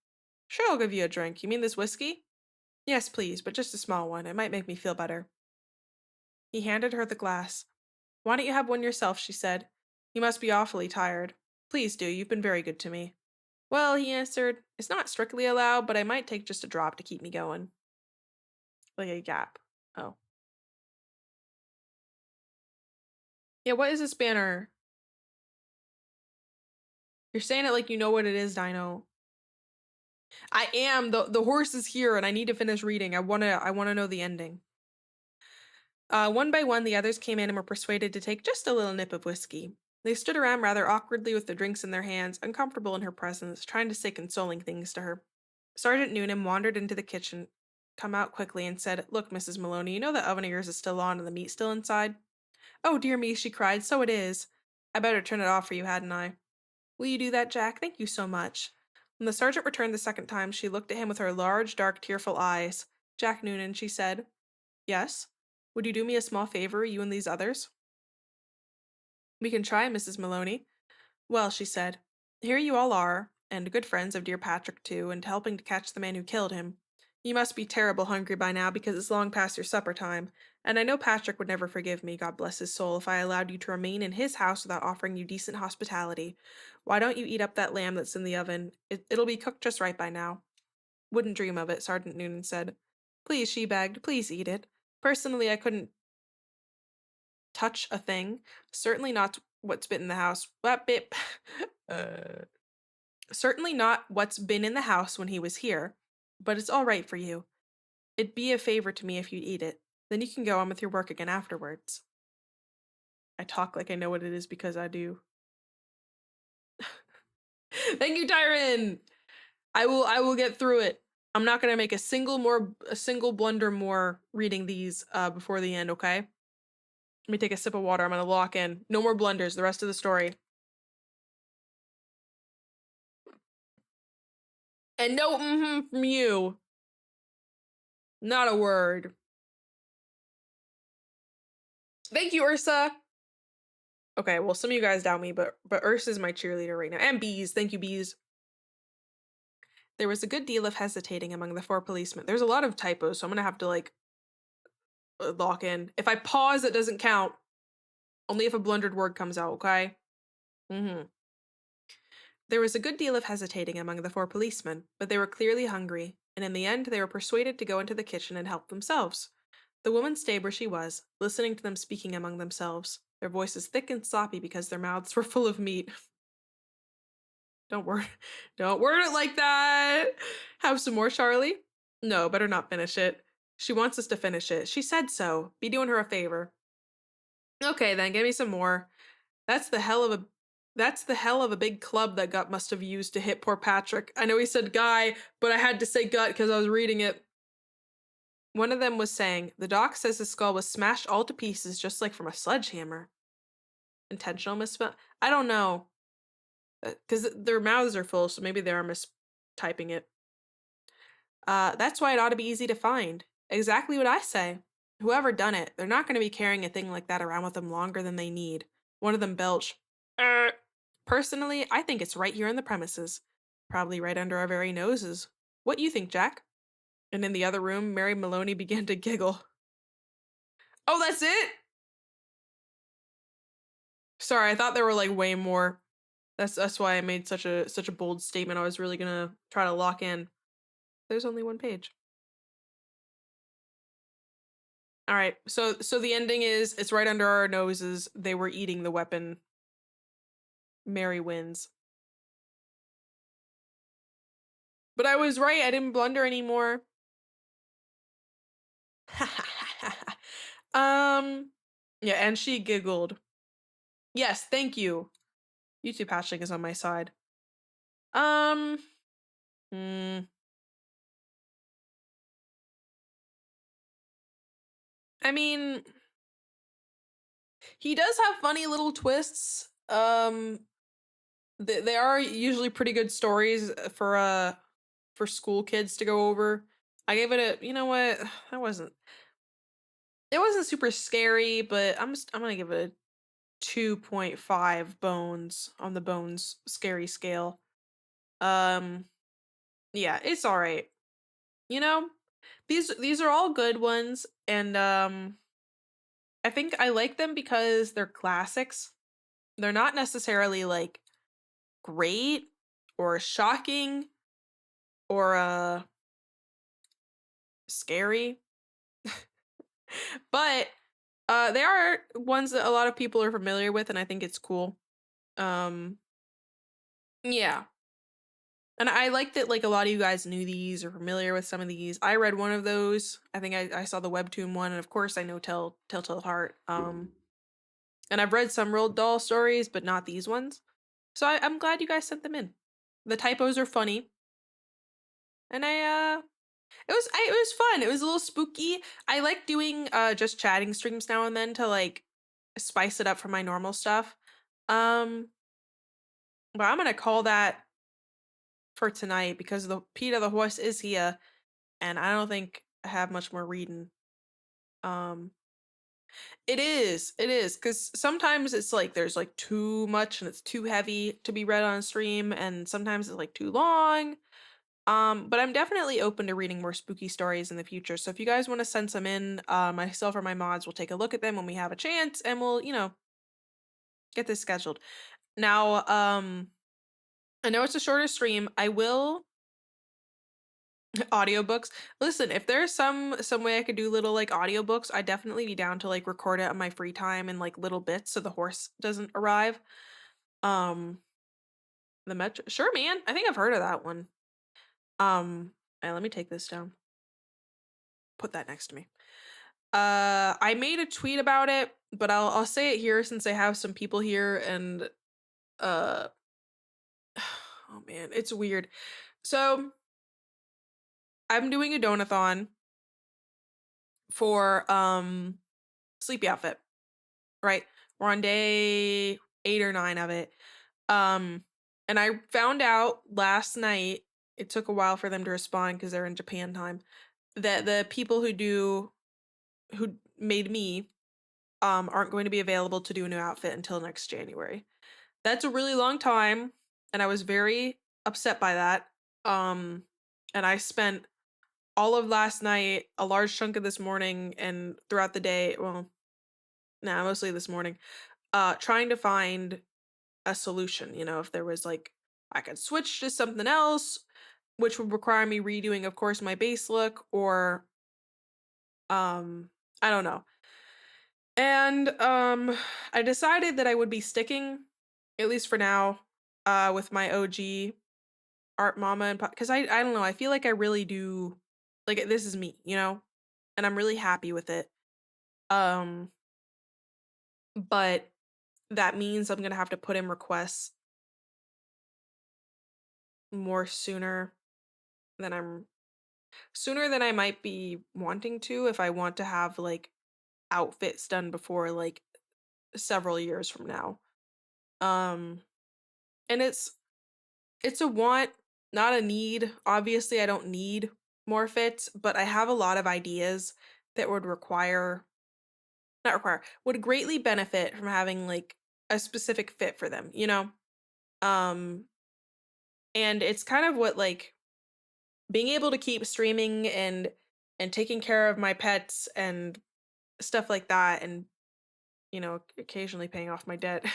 Sure, I'll give you a drink. You mean this whiskey? Yes, please, but just a small one. It might make me feel better. He handed her the glass. Why don't you have one yourself, she said. You must be awfully tired. Please do, you've been very good to me. Well, he answered, it's not strictly allowed, but I might take just a drop to keep me going. Like a gap. Oh. Yeah, what is a spanner? You're saying it like you know what it is, Dino. I am. The horse is here and I need to finish reading. I wanna know the ending. One by one, the others came in and were persuaded to take just a little nip of whiskey. They stood around rather awkwardly with their drinks in their hands, uncomfortable in her presence, trying to say consoling things to her. Sergeant Noonan wandered into the kitchen, come out quickly, and said, Look, Mrs. Maloney, you know the oven of yours is still on and the meat's still inside? Oh, dear me, she cried, so it is. I better turn it off for you, hadn't I? Will you do that, Jack? Thank you so much. When the sergeant returned the second time, she looked at him with her large, dark, tearful eyes. Jack Noonan, she said. Yes? Would you do me a small favor, you and these others? We can try, Mrs. Maloney. Well, she said, here you all are, and good friends of dear Patrick, too, and helping to catch the man who killed him. You must be terrible hungry by now because it's long past your supper time, and I know Patrick would never forgive me, God bless his soul, if I allowed you to remain in his house without offering you decent hospitality. Why don't you eat up that lamb that's in the oven? It'll be cooked just right by now. Wouldn't dream of it, Sergeant Noonan said. Please, she begged, please eat it. Personally, I couldn't touch a thing. Certainly not what's been in the house. What bit? Certainly not what's been in the house when he was here. But it's all right for you. It'd be a favor to me if you'd eat it. Then you can go on with your work again afterwards. I talk like I know what it is because I do. Thank you, Tyron. I will get through it. I'm not gonna make a single blunder more reading these before the end, okay? Let me take a sip of water. I'm gonna lock in. No more blunders the rest of the story. And no from you. Not a word. Thank you, Ursa. Okay, well, some of you guys doubt me, but Ursa's my cheerleader right now. And Bees. Thank you, Bees. There was a good deal of hesitating among the 4 policemen. There's a lot of typos, so I'm gonna have to, like, lock in. If I pause, it doesn't count. Only if a blundered word comes out, okay? There was a good deal of hesitating among the 4 policemen, but they were clearly hungry, and in the end they were persuaded to go into the kitchen and help themselves. The woman stayed where she was, listening to them speaking among themselves, their voices thick and sloppy because their mouths were full of meat. Don't word it like that. Have some more, Charlie? No, better not finish it. She wants us to finish it. She said so. Be doing her a favor. Okay, then, give me some more. That's the hell of a That's the hell of a big club that Gut must have used to hit poor Patrick. I know he said guy, but I had to say Gut because I was reading it. One of them was saying, the doc says his skull was smashed all to pieces just like from a sledgehammer. Intentional misspell? I don't know. Because their mouths are full, so maybe they are mistyping it. That's why it ought to be easy to find. Exactly what I say. Whoever done it, they're not going to be carrying a thing like that around with them longer than they need. One of them belched. Personally, I think it's right here in the premises. Probably right under our very noses. What you think, Jack? And in the other room, Mary Maloney began to giggle. Oh, that's it? Sorry, I thought there were like way more. That's why I made such a bold statement. I was really gonna try to lock in. There's only one page. All right. So the ending is it's right under our noses. They were eating the weapon. Mary wins. But I was right. I didn't blunder anymore. Yeah, and she giggled. Yes, thank you. YouTube Hatchling is on my side. Um, hmm. I mean, he does have funny little twists. They are usually pretty good stories for school kids to go over. I gave it a, you know what? That wasn't. It wasn't super scary, but I'm gonna give it a 2.5 bones on the bones scary scale. Um, yeah, it's all right. You know, these are all good ones, and I think I like them because they're classics. They're not necessarily like great or shocking or scary, but they are ones that a lot of people are familiar with, and I think it's cool. Um, yeah. And I like that like a lot of you guys knew these or familiar with some of these. I read one of those. I think I saw the webtoon one, and of course I know Telltale Heart. And I've read some Roald Dahl stories, but not these ones. So I'm glad you guys sent them in. The typos are funny, and it was fun. It was a little spooky. I like doing just chatting streams now and then to like spice it up from my normal stuff. Um, but I'm gonna call that for tonight because the Peter the horse is here, and I don't think I have much more reading. Um, it is, because sometimes it's like there's like too much and it's too heavy to be read on stream, and sometimes it's like too long. But I'm definitely open to reading more spooky stories in the future. So if you guys want to send some in, myself or my mods will take a look at them when we have a chance, and we'll, get this scheduled. Now, I know it's a shorter stream. I will audiobooks. Listen, if there's some way I could do little like audiobooks, I'd definitely be down to like record it on my free time in like little bits so the horse doesn't arrive. Um the Metro, sure man. I think I've heard of that one. Let me take this down. Put that next to me. I made a tweet about it, but I'll say it here since I have some people here and uh oh man, it's weird. So, I'm doing a donathon for Sleepy Outfit, right? We're on day 8 or 9 of it. And I found out last night, it took a while for them to respond because they're in Japan time, that the people who made me aren't going to be available to do a new outfit until next January. That's a really long time, and I was very upset by that. Um and I spent all of last night, a large chunk of this morning, and throughout the day, well, nah, mostly this morning, trying to find a solution. If there was like I could switch to something else, which would require me redoing, of course, my base look, or I don't know. And I decided that I would be sticking, at least for now, with my OG art mama, and because I don't know, I feel like I really do, like, this is me, and I'm really happy with it. Um but that means I'm gonna have to put in requests more than I'm sooner than I might be wanting to if I want to have like outfits done before like several years from now. Um and it's a want, not a need. Obviously, I don't need more fits, but I have a lot of ideas that would require not require would greatly benefit from having like a specific fit for them, you know? Um and it's kind of what like being able to keep streaming and taking care of my pets and stuff like that and occasionally paying off my debt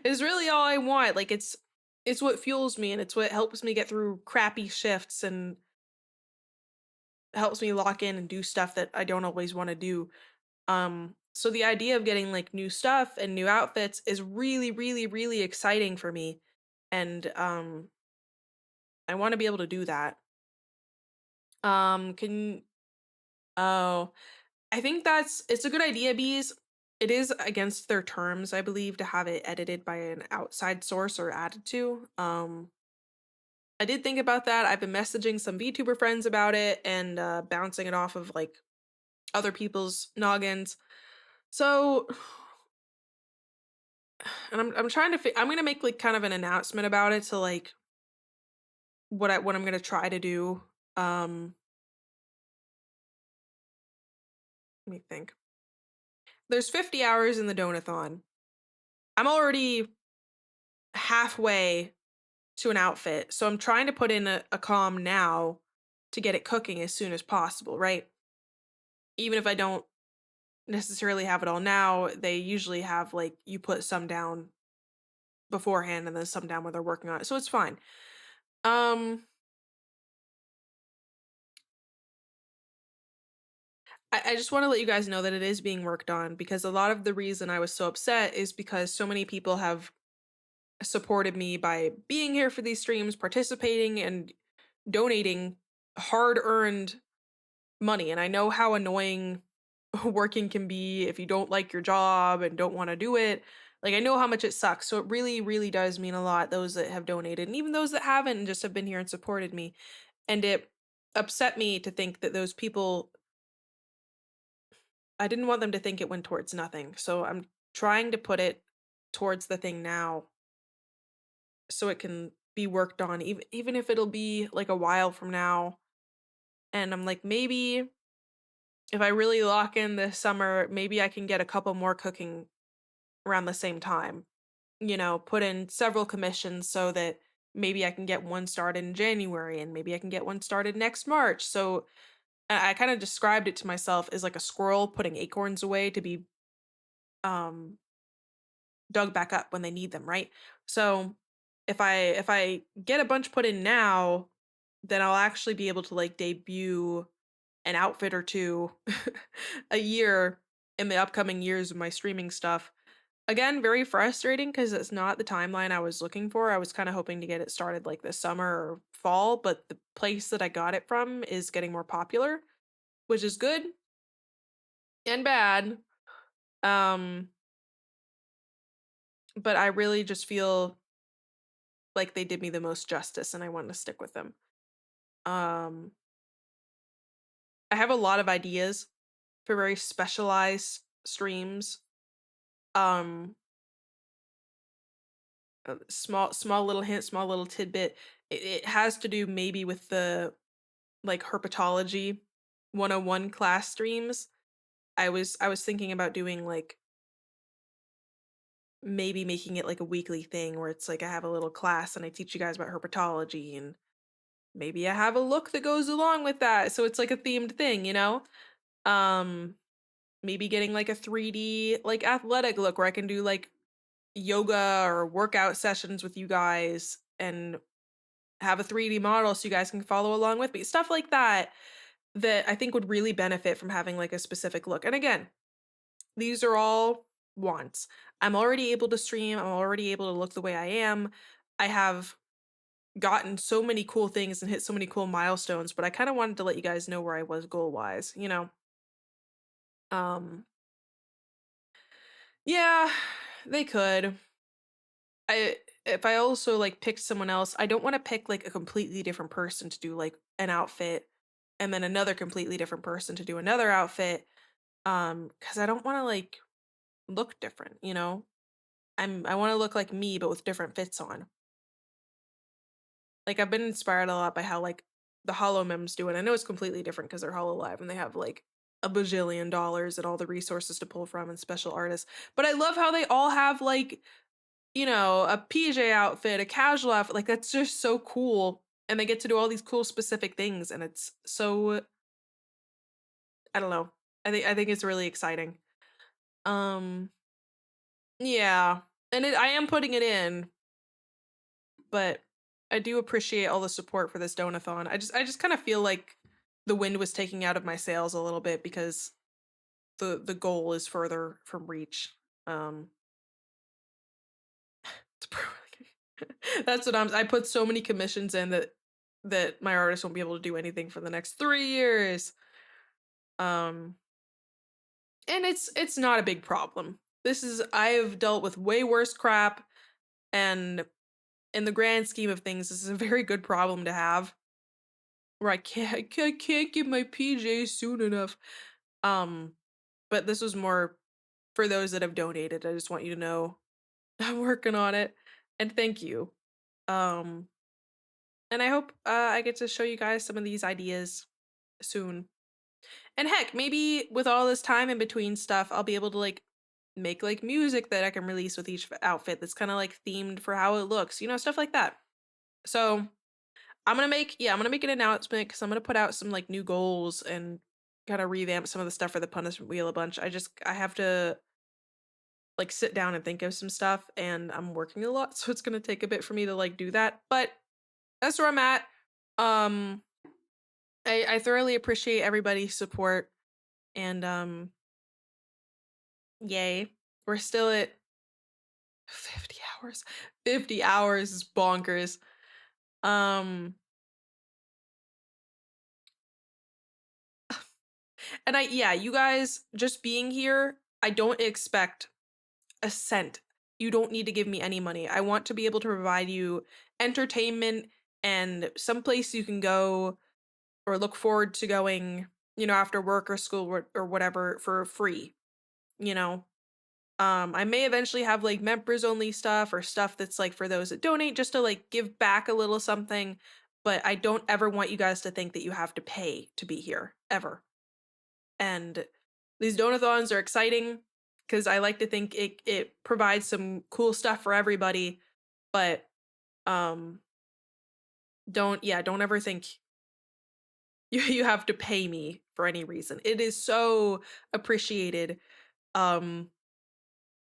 is really all I want. Like it's what fuels me and it's what helps me get through crappy shifts and helps me lock in and do stuff that I don't always want to do. So the idea of getting like new stuff and new outfits is really really really exciting for me and I want to be able to do that. Can oh, I think it's a good idea, bees. It is against their terms, I believe, to have it edited by an outside source or added to. I did think about that. I've been messaging some VTuber friends about it and bouncing it off of like other people's noggins. So, and I'm trying to I'm gonna make like kind of an announcement about it to like what I'm gonna try to do. Um, Let me think. There's 50 hours in the donathon. I'm already halfway to an outfit. So I'm trying to put in a comm now to get it cooking as soon as possible, right? Even if I don't necessarily have it all now, they usually have like you put some down beforehand and then some down when they're working on it. So it's fine. Um I just want to let you guys know that it is being worked on because a lot of the reason I was so upset is because so many people have supported me by being here for these streams, participating and donating hard earned money. And I know how annoying working can be if you don't like your job and don't want to do it. Like I know how much it sucks. So it really, really does mean a lot, those that have donated and even those that haven't and just have been here and supported me. And it upset me to think that those people I didn't want them to think it went towards nothing. So I'm trying to put it towards the thing now so it can be worked on even if it'll be like a while from now. And I'm like maybe if I really lock in this summer, maybe I can get a couple more cooking around the same time. Put in several commissions so that maybe I can get one started in January and maybe I can get one started next March. So I kind of described it to myself as like a squirrel putting acorns away to be um dug back up when they need them, right? So if I get a bunch put in now, then I'll actually be able to like debut an outfit or two a year in the upcoming years of my streaming stuff. Again, very frustrating because it's not the timeline I was looking for. I was kind of hoping to get it started like this summer or fall, but the place that I got it from is getting more popular, which is good and bad. Um, but I really just feel like they did me the most justice and I want to stick with them. Um, I have a lot of ideas for very specialized streams. Um, small little hint, small little tidbit. It has to do maybe with the like herpetology 101 class streams. I was thinking about doing like maybe making it like a weekly thing where it's like I have a little class and I teach you guys about herpetology and maybe I have a look that goes along with that. So it's like a themed thing, you know? Um Maybe getting like a 3D like athletic look where I can do like yoga or workout sessions with you guys and have a 3D model so you guys can follow along with me. Stuff like that that I think would really benefit from having like a specific look. And again, these are all wants. I'm already able to stream, I'm already able to look the way I am. I have gotten so many cool things and hit so many cool milestones, but I kind of wanted to let you guys know where I was goal-wise. Um yeah, They could. I if I also like picked someone else, I don't want to pick like a completely different person to do like an outfit and then another completely different person to do another outfit. Cuz I don't want to like look different, you know? I want to look like me but with different fits on. Like I've been inspired a lot by how like the Hollow Mems do it. I know it's completely different cuz they're Hollow Live and they have like a bajillion dollars and all the resources to pull from and special artists. But I love how they all have like, you know, a PJ outfit, a casual outfit, like that's just so cool. And they get to do all these cool specific things and it's so I don't know. I think it's really exciting. Um yeah. And I am putting it in, but I do appreciate all the support for this donathon. I just kind of feel like the wind was taking out of my sails a little bit because the goal is further from reach. Um That's what I put so many commissions in that my artist won't be able to do anything for the next 3 years. Um and it's not a big problem. I've dealt with way worse crap and in the grand scheme of things this is a very good problem to have where I can't get my PJs soon enough. Um but this was more for those that have donated. I just want you to know I'm working on it and thank you. Um and I hope I get to show you guys some of these ideas soon. And heck, maybe with all this time in between stuff, I'll be able to like make like music that I can release with each outfit that's kind of like themed for how it looks, you know, stuff like that. So I'm gonna make an announcement because I'm gonna put out some like new goals and kind of revamp some of the stuff for the punishment wheel a bunch. I have to like sit down and think of some stuff and I'm working a lot, so it's gonna take a bit for me to like do that. But that's where I'm at. Um I thoroughly appreciate everybody's support and yay. We're still at 50 hours. 50 hours is bonkers. Um and you guys just being here, I don't expect a cent. You don't need to give me any money. I want to be able to provide you entertainment and some place you can go or look forward to going, you know, after work or school or whatever for free, you know. I may eventually have like members only stuff or stuff that's like for those that donate just to like give back a little something, but I don't ever want you guys to think that you have to pay to be here ever. And these donathons are exciting because I like to think it provides some cool stuff for everybody, but um don't ever think you have to pay me for any reason. It is so appreciated. Um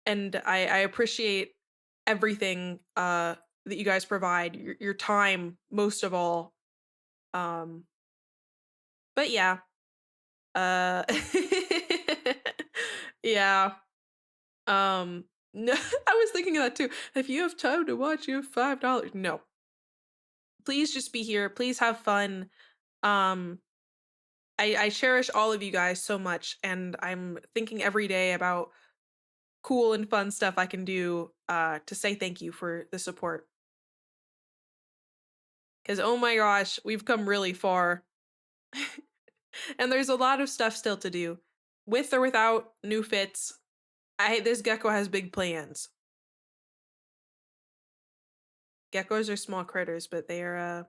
and I appreciate everything that you guys provide, your time most of all. Um but yeah. Uh yeah. No, I was thinking of that too. If you have time to watch, you have $5. No. Please just be here. Please have fun. Um I cherish all of you guys so much and I'm thinking every day about cool and fun stuff I can do to say thank you for the support. Cuz oh my gosh, we've come really far. And there's a lot of stuff still to do. With or without new fits. This gecko has big plans. Geckos are small critters, but they're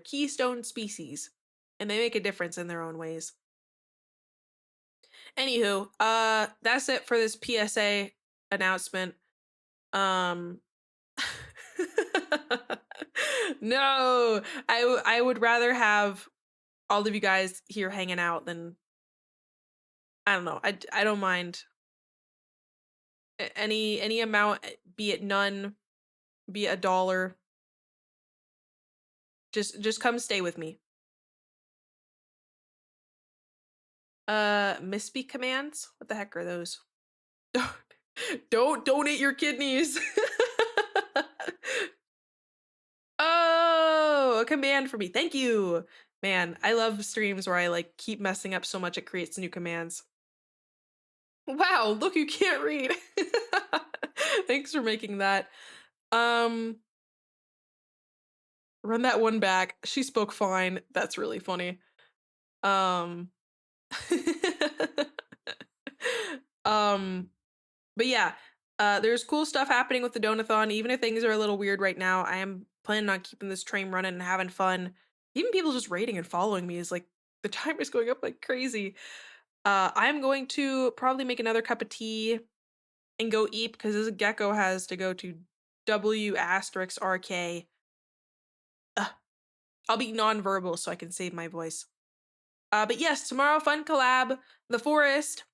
keystone species and they make a difference in their own ways. Anywho, that's it for this PSA announcement. Um No, I would rather have all of you guys here hanging out than I don't know. I don't mind any amount, be it none, be it $1. Just come stay with me. Misspeak commands? What the heck are those? Don't donate your kidneys. Oh, a command for me. Thank you. Man, I love streams where I like keep messing up so much it creates new commands. Wow, look, you can't read. Thanks for making that. Um, Run that one back. She spoke fine. That's really funny. Um, um, but yeah, there's cool stuff happening with the Donathon. Even if things are a little weird right now, I am planning on keeping this train running and having fun. Even people just rating and following me is like the timer's going up like crazy. I'm going to probably make another cup of tea and go eat because this gecko has to go to W asterisk RK. I'll be non-verbal so I can save my voice. But yes, tomorrow fun collab, The Forest,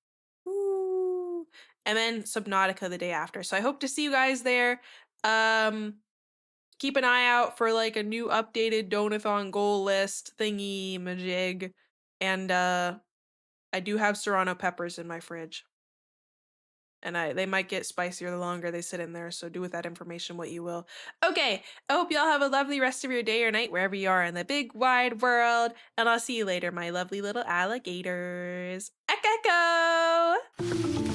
ooh, and then Subnautica the day after. So I hope to see you guys there. Um, Keep an eye out for like a new updated Donathon goal list thingy majig, and I do have serrano peppers in my fridge. And they might get spicier the longer they sit in there, so do with that information what you will. Okay, I hope y'all have a lovely rest of your day or night wherever you are in the big wide world, and I'll see you later, my lovely little alligators. Echo!